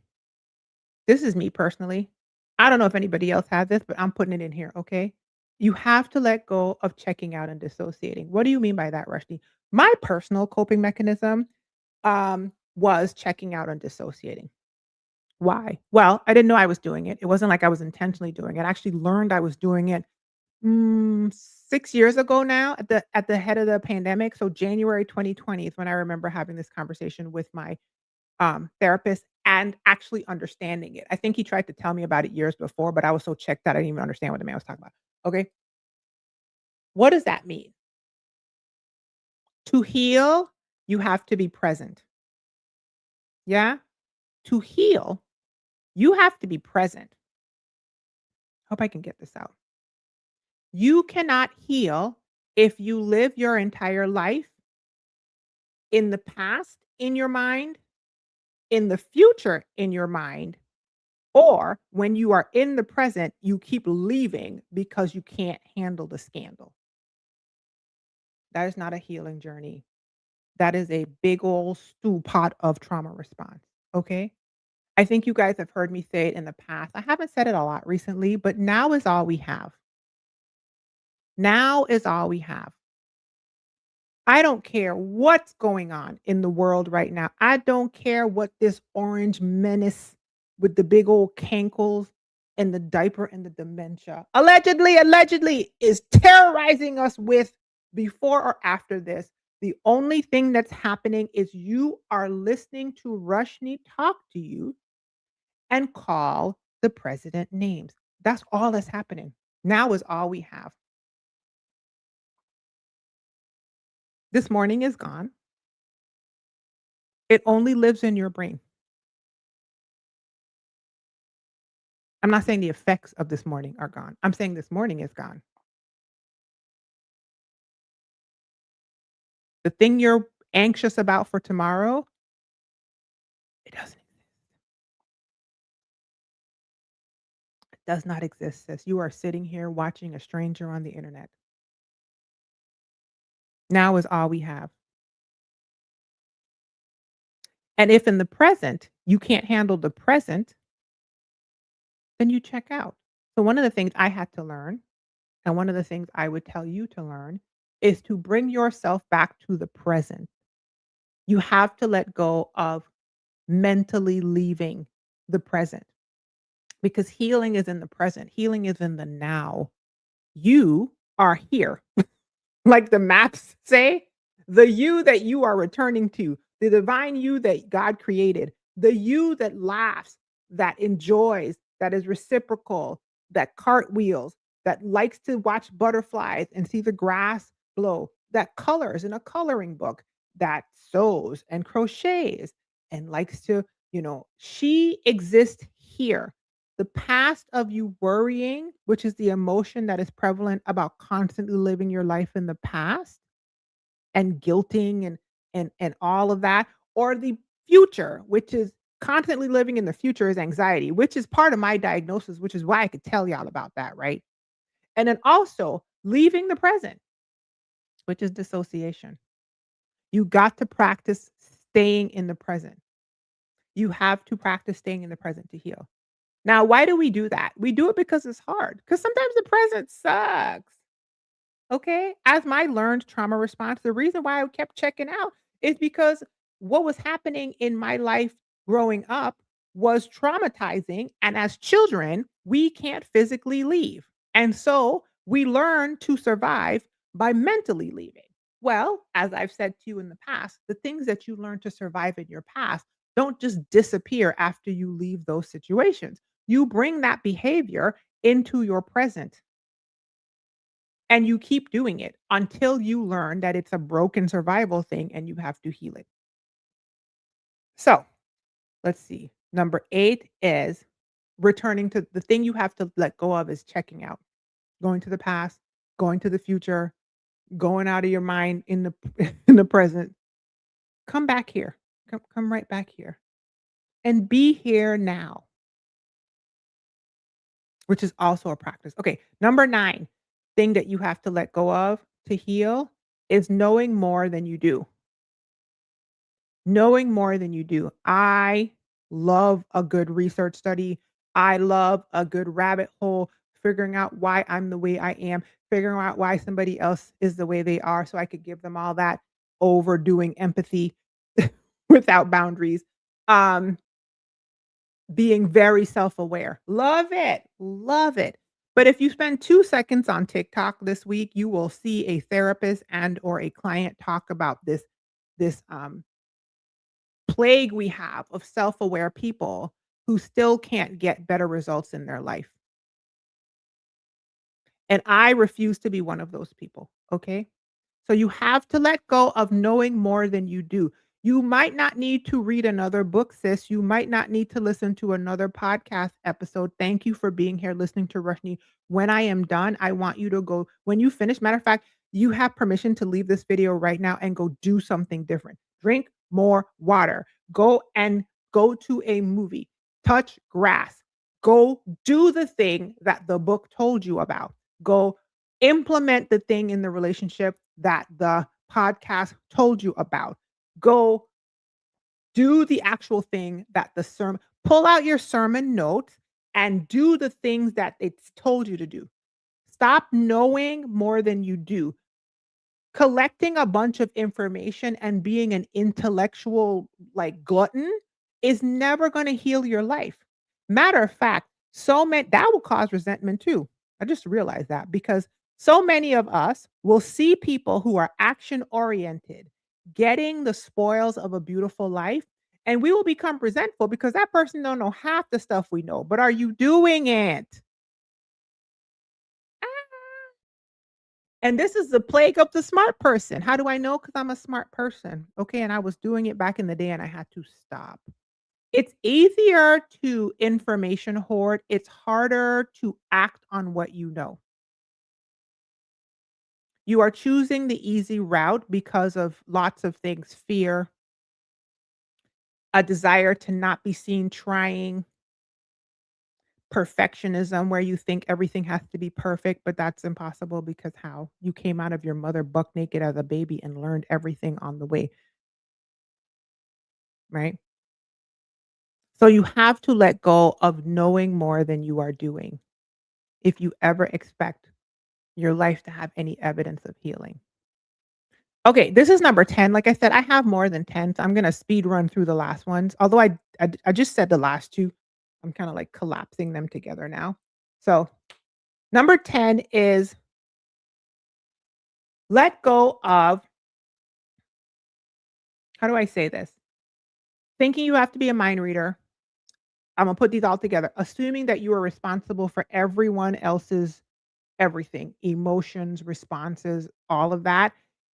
This is me personally. I don't know if anybody else has this, but I'm putting it in here, okay? You have to let go of checking out and dissociating. What do you mean by that, Rushdie? My personal coping mechanism was checking out and dissociating. Why? Well, I didn't know I was doing it. It wasn't like I was intentionally doing it. I actually learned I was doing it 6 years ago now at the head of the pandemic. So January 2020 is when I remember having this conversation with my therapist and actually understanding it. I think he tried to tell me about it years before, but I was so checked out, I didn't even understand what the man was talking about. Okay. What does that mean? To heal, you have to be present. Yeah. To heal, you have to be present. Hope I can get this out. You cannot heal if you live your entire life in the past in your mind, in the future in your mind, or when you are in the present, you keep leaving because you can't handle the scandal. That is not a healing journey. That is a big old stew pot of trauma response. Okay. I think you guys have heard me say it in the past. I haven't said it a lot recently, but now is all we have. Now is all we have. I don't care what's going on in the world right now. I don't care what this orange menace with the big old cankles and the diaper and the dementia allegedly is terrorizing us with. before or after this. The only thing that's happening is you are listening to Rushni talk to you and call the president names. That's all that's happening. Now is all we have. This morning is gone. It only lives in your brain. I'm not saying the effects of this morning are gone. I'm saying this morning is gone. The thing you're anxious about for tomorrow, it doesn't. It does not exist, sis. You are sitting here watching a stranger on the internet. Now is all we have. And if in the present you can't handle the present, then you check out. So one of the things I had to learn, and one of the things I would tell you to learn, is to bring yourself back to the present. You have to let go of mentally leaving the present because healing is in the present. Healing is in the now. You are here. Like the maps say, the you that you are returning to, the divine you that God created, the you that laughs, that enjoys, that is reciprocal, that cartwheels, that likes to watch butterflies and see the grass blow, that colors in a coloring book, that sews and crochets and likes to, she exists here. The past of you worrying, which is the emotion that is prevalent about constantly living your life in the past and guilting and all of that, or the future, which is constantly living in the future is anxiety, which is part of my diagnosis, which is why I could tell y'all about that, right? And then also leaving the present, which is dissociation. You got to practice staying in the present. You have to practice staying in the present to heal. Now, why do we do that? We do it because it's hard, because sometimes the present sucks. Okay. As my learned trauma response, the reason why I kept checking out is because what was happening in my life growing up was traumatizing. And as children, we can't physically leave. And so we learn to survive by mentally leaving. Well, as I've said to you in the past, the things that you learn to survive in your past don't just disappear after you leave those situations. You bring that behavior into your present and you keep doing it until you learn that it's a broken survival thing and you have to heal it. So let's see. Number 8 is returning to the thing you have to let go of is checking out, going to the past, going to the future, going out of your mind in the in the present. Come back here. Come right back here and be here now, which is also a practice. Okay, number 9 thing that you have to let go of to heal is knowing more than you do. Knowing more than you do. I love a good research study. I love a good rabbit hole, figuring out why I'm the way I am, figuring out why somebody else is the way they are so I could give them all that overdoing empathy without boundaries. Um, being very self-aware. Love it. Love it. But if you spend 2 seconds on TikTok this week, you will see a therapist and or a client talk about this plague we have of self-aware people who still can't get better results in their life. And I refuse to be one of those people, okay? So you have to let go of knowing more than you do. You might not need to read another book, sis. You might not need to listen to another podcast episode. Thank you for being here listening to Rushni. When I am done, I want you to go, when you finish, matter of fact, you have permission to leave this video right now and go do something different. Drink more water. Go and go to a movie. Touch grass. Go do the thing that the book told you about. Go implement the thing in the relationship that the podcast told you about. Go do the actual thing that the sermon, pull out your sermon notes and do the things that it's told you to do. Stop knowing more than you do. Collecting a bunch of information and being an intellectual like glutton is never going to heal your life. Matter of fact, so many that will cause resentment too. I just realized that because So many of us will see people who are action oriented getting the spoils of a beautiful life, and we will become resentful because that person don't know half the stuff we know. But are you doing it? And this is the plague of the smart person. How do I know? Because I'm a smart person. Okay. And I was doing it back in the day and I had to stop. It's easier to information hoard. It's harder to act on what you know. You are choosing the easy route because of lots of things: fear, a desire to not be seen trying, perfectionism, where you think everything has to be perfect, but that's impossible because how? You came out of your mother buck naked as a baby and learned everything on the way, right? So you have to let go of knowing more than you are doing if you ever expect your life to have any evidence of healing. Okay, this is number 10. Like I said, I have more than 10, so I'm gonna speed run through the last ones. Although I just said the last 2, I'm kinda, like, collapsing them together now. So, number 10 is let go of, how do I say this? Thinking you have to be a mind reader. Imma put these all together. Assuming that you are responsible for everyone else's everything, emotions, responses, all of that,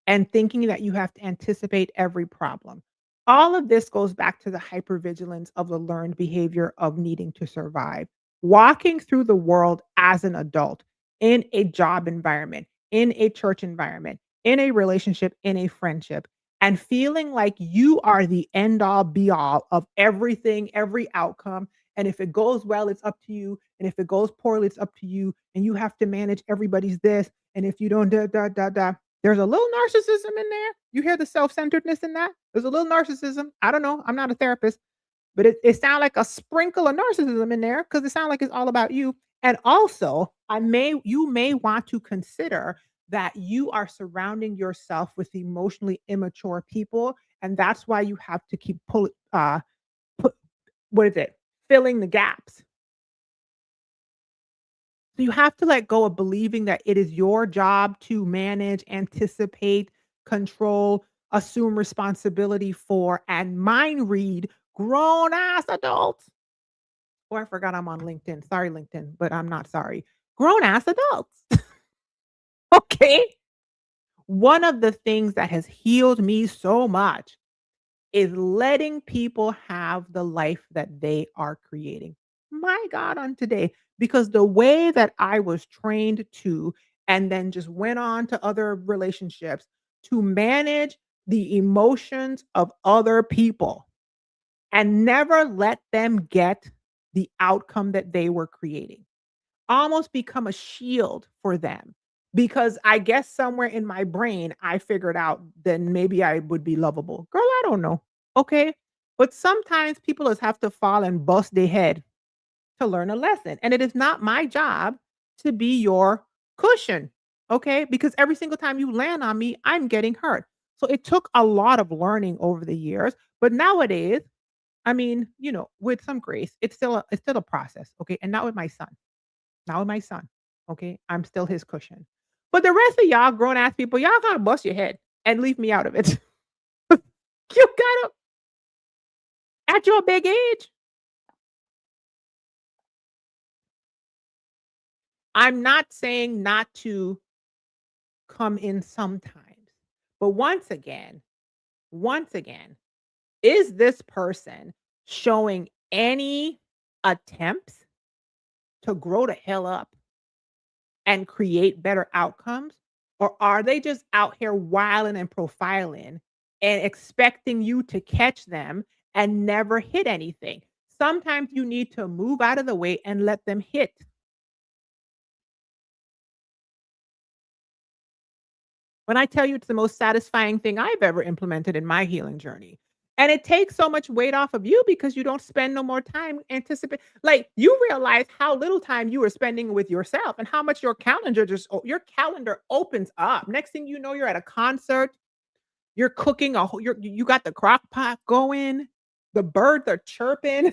and thinking that you have to anticipate every problem. All of this goes back to the hypervigilance of the learned behavior of needing to survive. Walking through the world as an adult in a job environment, in a church environment, in a relationship, in a friendship, and feeling like you are the end all be all of everything, every outcome. And if it goes well, it's up to you. And if it goes poorly, it's up to you. And you have to manage everybody's this. And if you don't, da, da, da, da, there's a little narcissism in there. You hear the self centeredness in that? There's a little narcissism. I don't know. I'm not a therapist, but it sounds like a sprinkle of narcissism in there because it sounds like it's all about you. And also, you may want to consider that you are surrounding yourself with emotionally immature people, and that's why you have to keep put, what is it? Filling the gaps. So you have to let go of believing that it is your job to manage, anticipate, control, assume responsibility for, and mind read grown ass adults. Oh, I forgot I'm on LinkedIn. Sorry, LinkedIn, but I'm not sorry. Grown ass adults. Okay. One of the things that has healed me so much is letting people have the life that they are creating. My God, on today, because the way that I was trained to, and then just went on to other relationships to manage the emotions of other people and never let them get the outcome that they were creating, almost become a shield for them. Because I guess somewhere in my brain, I figured out then maybe I would be lovable. Girl, I don't know. Okay. But sometimes people just have to fall and bust their head to learn a lesson. And it is not my job to be your cushion. Okay. Because every single time you land on me, I'm getting hurt. So it took a lot of learning over the years. But nowadays, I mean, with some grace, it's still a process. Okay. And not with my son. Not with my son, okay? I'm still his cushion. But the rest of y'all grown ass people, y'all gotta bust your head and leave me out of it. You gotta, at your big age. I'm not saying not to come in sometimes, but once again, is this person showing any attempts to grow the hell up and create better outcomes? Or are they just out here wilding and profiling and expecting you to catch them and never hit anything? Sometimes you need to move out of the way and let them hit. When I tell you it's the most satisfying thing I've ever implemented in my healing journey. And it takes so much weight off of you because you don't spend no more time anticipate. Like you realize how little time you are spending with yourself and how much your calendar opens up. Next thing you know, you're at a concert, you're cooking a whole you got the crock pot going, the birds are chirping,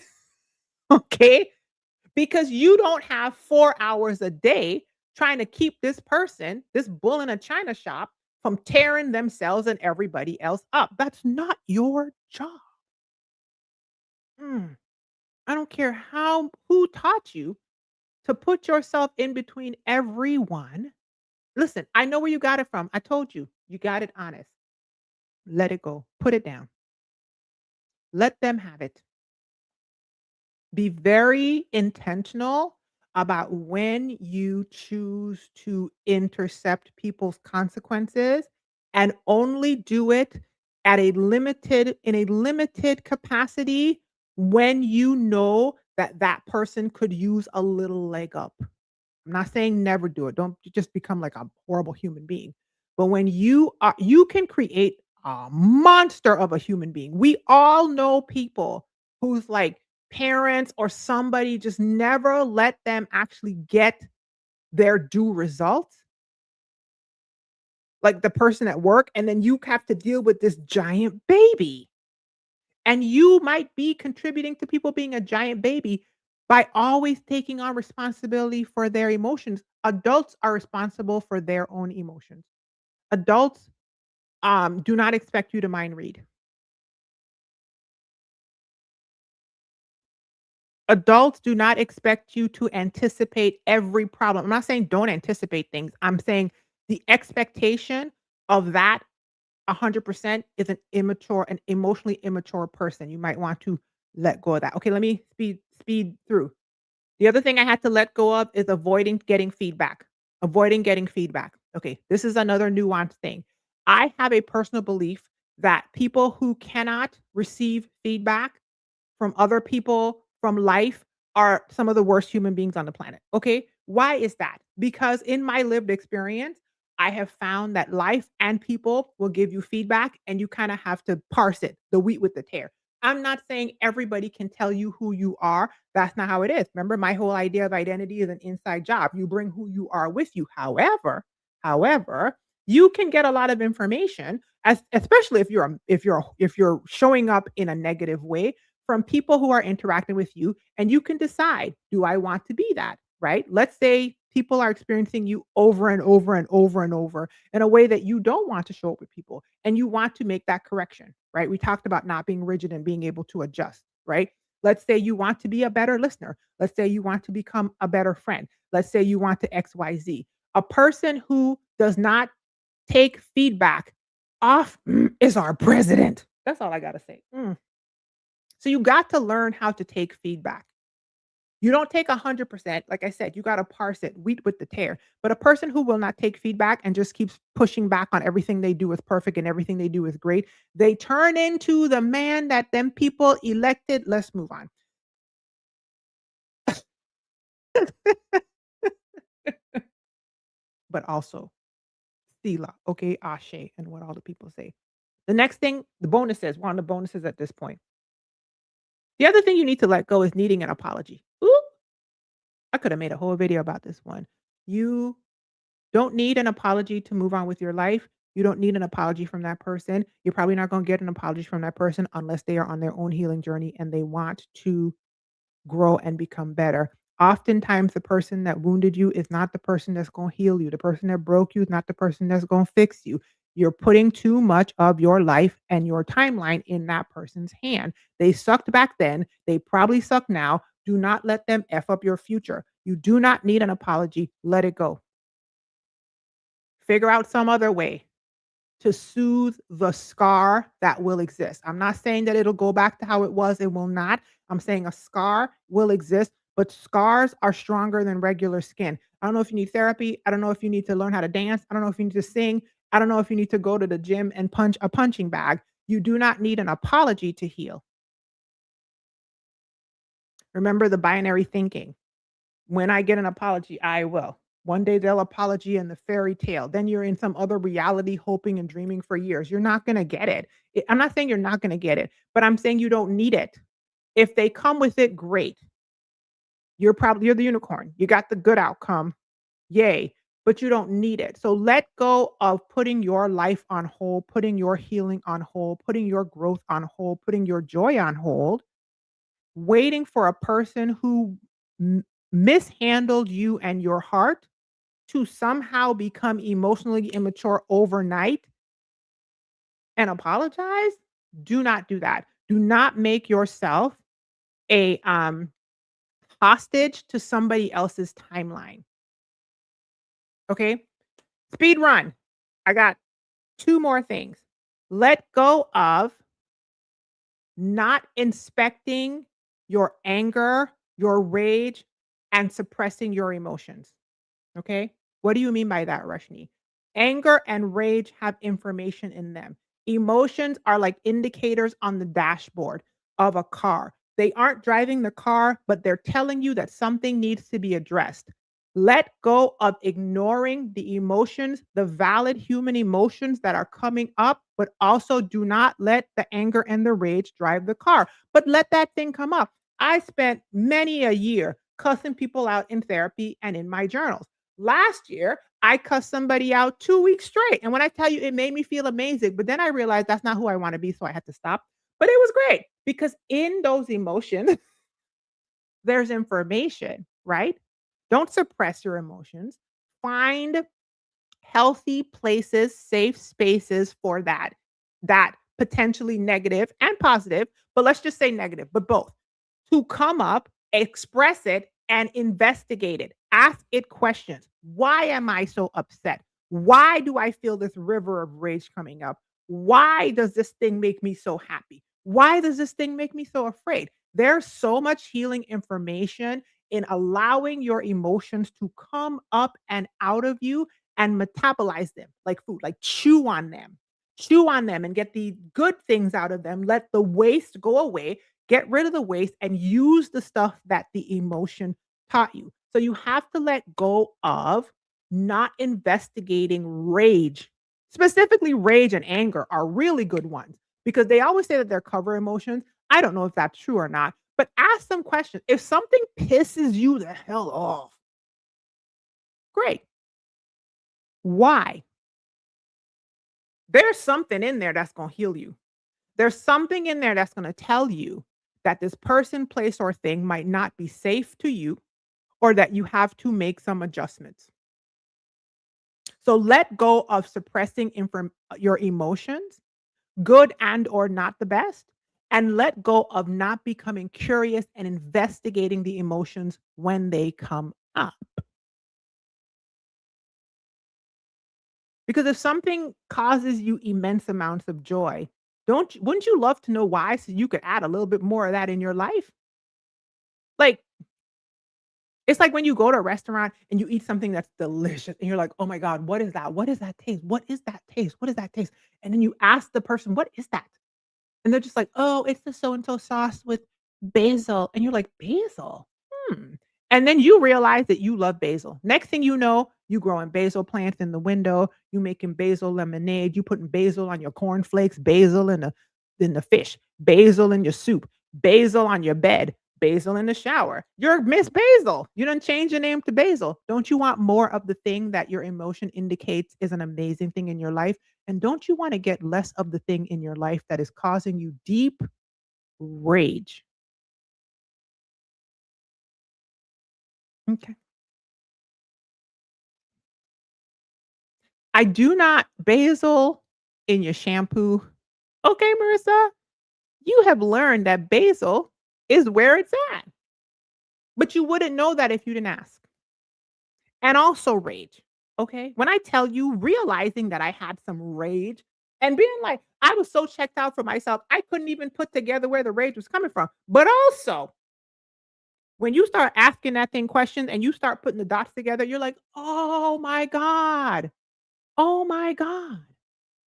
okay? Because you don't have 4 hours a day trying to keep this person, this bull in a china shop, from tearing themselves and everybody else up. That's not your job. Mm. I don't care who taught you to put yourself in between everyone. Listen, I know where you got it from. I told you, you got it honest. Let it go. Put it down. Let them have it. Be very intentional about when you choose to intercept people's consequences and only do it at a limited capacity when you know that that person could use a little leg up. I'm not saying never do it. Don't just become like a horrible human being. But when you can create a monster of a human being. We all know people whose like parents or somebody just never let them actually get their due results, like the person at work, and then you have to deal with this giant baby. And you might be contributing to people being a giant baby by always taking on responsibility for their emotions. Adults are responsible for their own emotions. Adults do not expect you to mind read. Adults do not expect you to anticipate every problem. I'm not saying don't anticipate things. I'm saying the expectation of that 100% is an emotionally immature person. You might want to let go of that. Okay, let me speed through. The other thing I had to let go of is avoiding getting feedback. Avoiding getting feedback. Okay, this is another nuanced thing. I have a personal belief that people who cannot receive feedback from other people, from life, are some of the worst human beings on the planet. Okay. Why is that? Because in my lived experience, I have found that life and people will give you feedback and you kind of have to parse it, the wheat with the tear. I'm not saying everybody can tell you who you are. That's not how it is. Remember, my whole idea of identity is an inside job. You bring who you are with you. However, you can get a lot of information, especially if you're showing up in a negative way from people who are interacting with you, and you can decide, do I want to be that? Right? Let's say people are experiencing you over and over and over and over in a way that you don't want to show up with people and you want to make that correction, right? We talked about not being rigid and being able to adjust, right? Let's say you want to be a better listener. Let's say you want to become a better friend. Let's say you want to XYZ. A person who does not take feedback off is our president. That's all I got to say. So you got to learn how to take feedback. You don't take 100%. Like I said, you got to parse it, wheat with the tear. But a person who will not take feedback and just keeps pushing back on everything they do is perfect and everything they do is great, they turn into the man that them people elected. Let's move on. But also, Sila, okay, Ashe, and what all the people say. The next thing, the bonuses. We're on the bonuses at this point. The other thing you need to let go is needing an apology. Ooh, I could have made a whole video about this one. You don't need an apology to move on with your life. You don't need an apology from that person. You're probably not going to get an apology from that person unless they are on their own healing journey and they want to grow and become better. Oftentimes, the person that wounded you is not the person that's going to heal you. The person that broke you is not the person that's going to fix you. You're putting too much of your life and your timeline in that person's hand. They sucked back then. They probably suck now. Do not let them F up your future. You do not need an apology. Let it go. Figure out some other way to soothe the scar that will exist. I'm not saying that it'll go back to how it was, it will not. I'm saying a scar will exist, but scars are stronger than regular skin. I don't know if you need therapy. I don't know if you need to learn how to dance. I don't know if you need to sing. I don't know if you need to go to the gym and punch a punching bag. You do not need an apology to heal. Remember the binary thinking. When I get an apology, I will. One day they'll apology in the fairy tale. Then you're in some other reality hoping and dreaming for years. You're not going to get it. I'm not saying you're not going to get it, but I'm saying you don't need it. If they come with it, great. You're the unicorn. You got the good outcome. Yay. But you don't need it. So let go of putting your life on hold, putting your healing on hold, putting your growth on hold, putting your joy on hold, waiting for a person who mishandled you and your heart to somehow become emotionally immature overnight and apologize, do not do that. Do not make yourself a hostage to somebody else's timeline. Okay? Speed run. I got two more things. Let go of not inspecting your anger, your rage, and suppressing your emotions. Okay. What do you mean by that, Rushni? Anger and rage have information in them. Emotions are like indicators on the dashboard of a car. They aren't driving the car, but they're telling you that something needs to be addressed. Let go of ignoring the emotions, the valid human emotions that are coming up, but also do not let the anger and the rage drive the car. But let that thing come up. I spent many a year cussing people out in therapy and in my journals. Last year, I cussed somebody out 2 weeks straight, and when I tell you it made me feel amazing, but then I realized that's not who I wanna be, so I had to stop. But it was great because in those emotions, there's information, right? Don't suppress your emotions. Find healthy places, safe spaces for that potentially negative and positive, but let's just say negative, but both to come up, express it, and investigate it. Ask it questions. Why am I so upset? Why do I feel this river of rage coming up? Why does this thing make me so happy? Why does this thing make me so afraid? There's so much healing information in allowing your emotions to come up and out of you and metabolize them like food, like chew on them and get the good things out of them. Let the waste go away. Get rid of the waste and use the stuff that the emotion taught you. So you have to let go of not investigating rage. Specifically, rage and anger are really good ones because they always say that they're cover emotions. I don't know if that's true or not, but ask some questions. If something pisses you the hell off, great. Why? There's something in there that's going to heal you. There's something in there that's going to tell you that this person, place, or thing might not be safe to you or that you have to make some adjustments. So let go of suppressing your emotions, good and or not the best, and let go of not becoming curious and investigating the emotions when they come up. Because if something causes you immense amounts of joy, wouldn't you love to know why so you could add a little bit more of that in your life? Like it's like when you go to a restaurant and you eat something that's delicious and you're like, "Oh my god, what is that? What is that taste? What is that taste? What is that taste?" And then you ask the person, "What is that?" And they're just like, "Oh, it's the so and so sauce with basil." And you're like, "Basil? Hmm." And then you realize that you love basil. Next thing you know, you growing basil plants in the window, you making basil lemonade, you putting basil on your cornflakes, basil in the fish, basil in your soup, basil on your bed, basil in the shower. You're Miss Basil. You done change your name to Basil. Don't you want more of the thing that your emotion indicates is an amazing thing in your life? And don't you want to get less of the thing in your life that is causing you deep rage? Okay. I do not basil in your shampoo. Okay, Marissa, you have learned that basil is where it's at, but you wouldn't know that if you didn't ask. And also rage. Okay. When I tell you, realizing that I had some rage and being like, I was so checked out for myself, I couldn't even put together where the rage was coming from. But also, when you start asking that thing questions and you start putting the dots together, you're like, oh my God. Oh my God.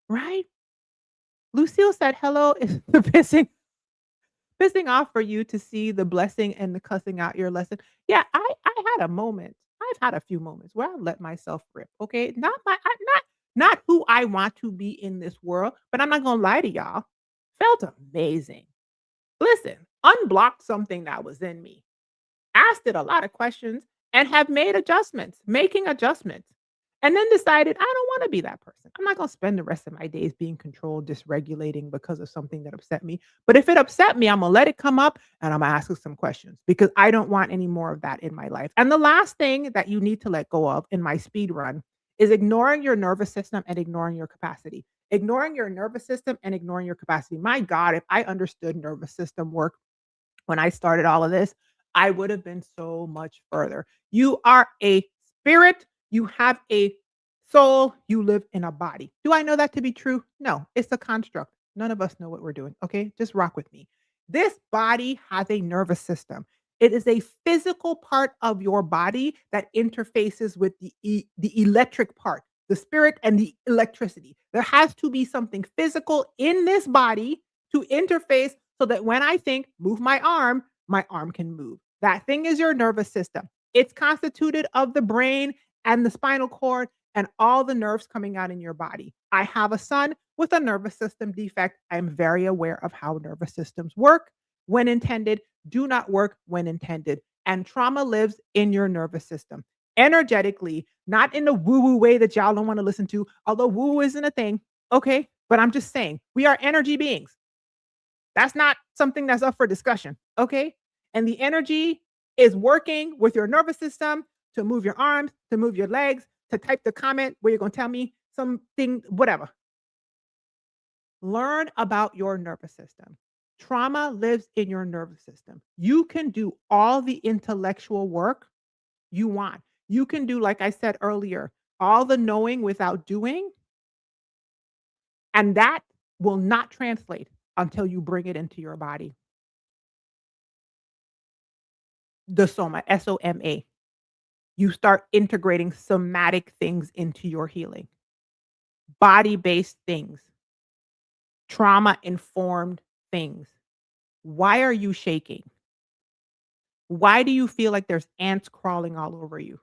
Right? Lucille said, hello is the pissing off for you to see the blessing and the cussing out your lesson. Yeah, I had a moment. I've had a few moments where I let myself rip. Okay. Not who I want to be in this world, but I'm not gonna lie to y'all. Felt amazing. Listen, unblocked something that was in me, asked it a lot of questions, and have made adjustments, making adjustments. and then decided, "I don't wanna be that person. I'm not gonna spend the rest of my days being controlled, dysregulating because of something that upset me. But if it upset me, Imma let it come up and Imma ask it some questions because I don't want any more of that in my life." And the last thing that you need to let go of in my speed run is ignoring your nervous system and ignoring your capacity. Ignoring your nervous system and ignoring your capacity. My God, if I understood nervous system work when I started all of this, I would have been so much further. You are a spirit, you have a soul, you live in a body. Do I know that to be true? No, it's a construct. None of us know what we're doing. Okay, just rock with me. This body has a nervous system. It is a physical part of your body that interfaces with the electric part, the spirit and the electricity. There has to be something physical in this body to interface so that when I think, move my arm can move. That thing is your nervous system. It's constituted of the brain and the spinal cord and all the nerves coming out in your body. I have a son with a nervous system defect. I'm very aware of how nervous systems work when intended, do not work when intended. And trauma lives in your nervous system energetically, not in the woo woo way that y'all don't want to listen to, although woo woo isn't a thing. Okay. But I'm just saying, we are energy beings. That's not something that's up for discussion, okay? And the energy is working with your nervous system to move your arms, to move your legs, to type the comment where you're gonna tell me something, whatever. Learn about your nervous system. Trauma lives in your nervous system. You can do all the intellectual work you want. You can do, like I said earlier, all the knowing without doing, and that will not translate until you bring it into your body. The soma, SOMA. You start integrating somatic things into your healing, body-based things, trauma-informed things. Why are you shaking? Why do you feel like there's ants crawling all over you?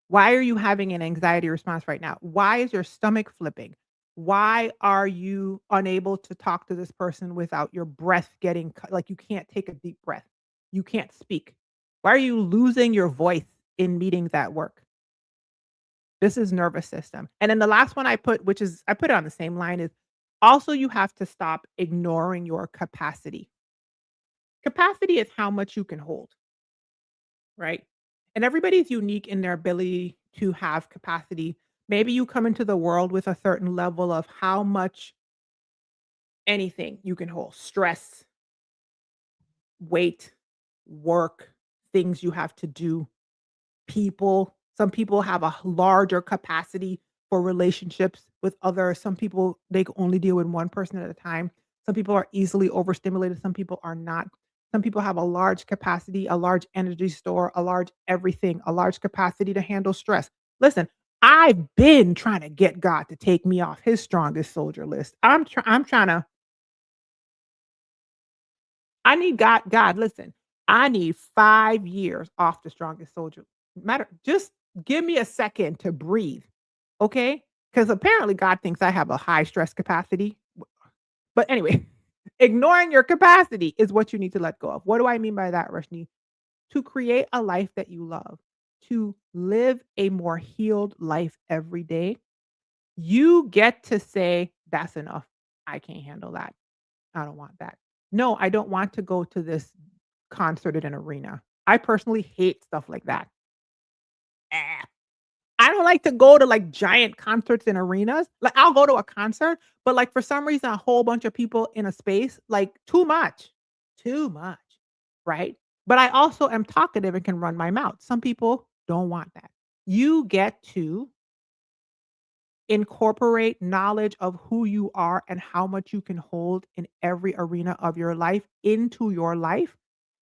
Why are you having an anxiety response right now? Why is your stomach flipping? Why are you unable to talk to this person without your breath getting like you can't take a deep breath? You can't speak. Why are you losing your voice in meetings at work? This is nervous system. And then the last one I put, which is I put it on the same line, is also you have to stop ignoring your capacity. Capacity is how much you can hold, right? And everybody's unique in their ability to have capacity. Maybe you come into the world with a certain level of how much anything you can hold, stress, weight, work, things you have to do, people. Some people have a larger capacity for relationships with others. Some people, they can only deal with one person at a time. Some people are easily overstimulated. Some people are not. Some people have a large capacity, a large energy store, a large everything, a large capacity to handle stress. Listen, I've been trying to get God to take me off his strongest soldier list. I'm trying to I need God, listen, I need 5 years off the strongest soldier. Matter just give me a second to breathe, okay? Because apparently God thinks I have a high stress capacity. But anyway, ignoring your capacity is what you need to let go of. What do I mean by that, Rashni? To create a life that you love, to live a more healed life every day, you get to say, "That's enough. I can't handle that. I don't want that. No, I don't want to go to this concert at an arena." I personally hate stuff like that. Eh. I don't like to go to, like, giant concerts in arenas. Like, I'll go to a concert, but, like, for some reason, a whole bunch of people in a space, like, too much, right? But I also am talkative and can run my mouth. Some people don't want that. You get to incorporate knowledge of who you are and how much you can hold in every arena of your life into your life,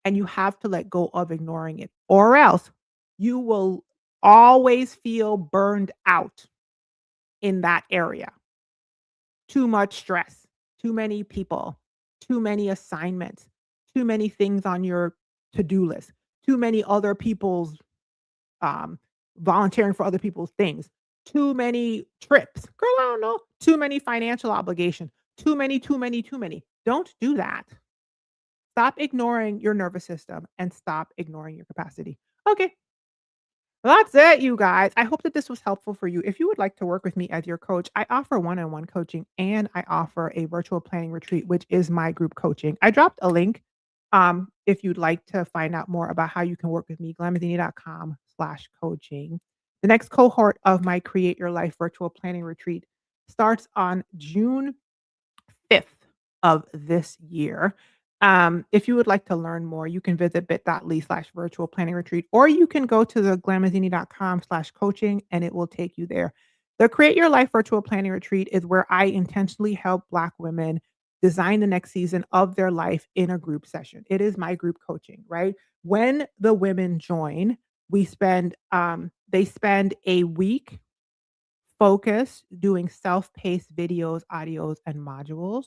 and you have to let go of ignoring it, or else you will always feel burned out in that area. Too much stress, too many people, too many assignments, too many things on your to-do list, too many other people's um, volunteering for other people's things, too many trips. Girl, I don't know. Too many financial obligations. Too many, too many, too many. Don't do that. Stop ignoring your nervous system and stop ignoring your capacity. Okay. Well, that's it, you guys. I hope that this was helpful for you. If you would like to work with me as your coach, I offer one-on-one coaching and I offer a virtual planning retreat, which is my group coaching. I dropped a link if you'd like to find out more about how you can work with me, glamazini.com/coaching. The next cohort of my Create Your Life virtual planning retreat starts on June 5th of this year. If you would like to learn more, you can visit bit.ly/virtual planning retreat, or you can go to the glamazini.com/coaching and it will take you there. The Create Your Life virtual planning retreat is where I intentionally help Black women design the next season of their life in a group session. It is my group coaching, right? When the women join, they spend a week focus doing self-paced videos, audios, and modules,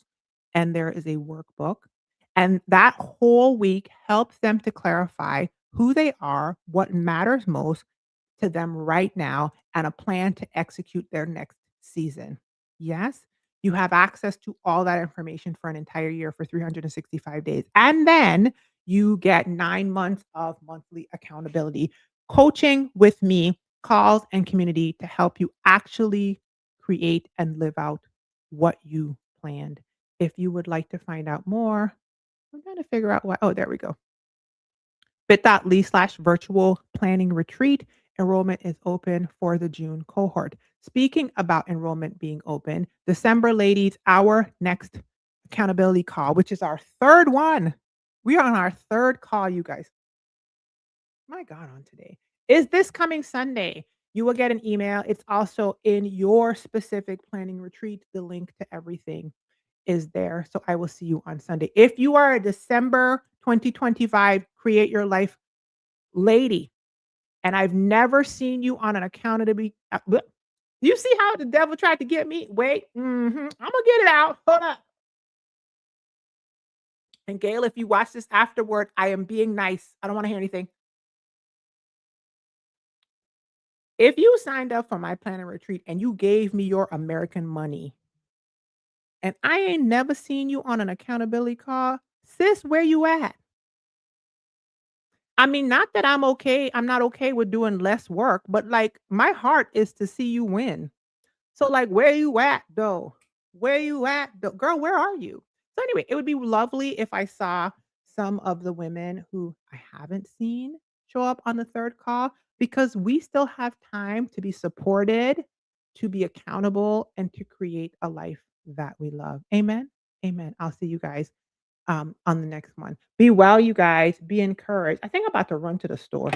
and there is a workbook. And that whole week helps them to clarify who they are, what matters most to them right now, and a plan to execute their next season. Yes, you have access to all that information for an entire year for 365 days. And then you get 9 months of monthly accountability, coaching with me, calls, and community to help you actually create and live out what you planned. If you would like to find out more, I'm trying to figure out what. Oh, there we go. bit.ly/virtual planning retreat. Enrollment is open for the June cohort. Speaking about enrollment being open, December, ladies, our next accountability call, which is our third one. We are on our third call, you guys. My God, on today. Is this coming Sunday? You will get an email. It's also in your specific planning retreat. The link to everything is there. So I will see you on Sunday. If you are a December 2025 Create Your Life lady, and I've never seen you on an accountability. You see how the devil tried to get me? Wait, I'm gonna get it out. Hold up. And Gail, if you watch this afterward, I am being nice. I don't want to hear anything. If you signed up for my planning retreat and you gave me your American money, and I ain't never seen you on an accountability call, sis, where you at? I mean, not that I'm not okay with doing less work, but like my heart is to see you win. So, like, where you at though? Where you at though? Girl, where are you? So anyway, it would be lovely if I saw some of the women who I haven't seen show up on the third call because we still have time to be supported, to be accountable, and to create a life that we love. Amen. Amen. I'll see you guys on the next one. Be well, you guys. Be encouraged. I think I'm about to run to the store.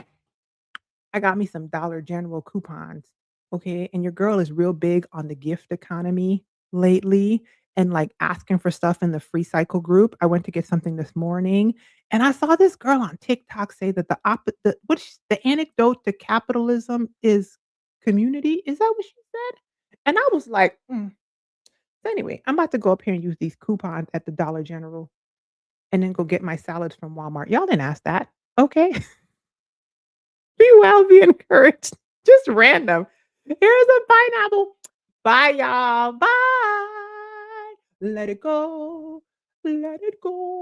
I got me some Dollar General coupons, okay? And your girl is real big on the gift economy lately and like asking for stuff in the free cycle group. I went to get something this morning and I saw this girl on TikTok say that the anecdote to capitalism is community. Is that what she said? And I was like, So anyway, I'm about to go up here and use these coupons at the Dollar General and then go get my salads from Walmart. Y'all didn't ask that. Okay. Be well, be encouraged. Just random. Here's a pineapple. Bye, y'all. Bye. Let it go. Let it go.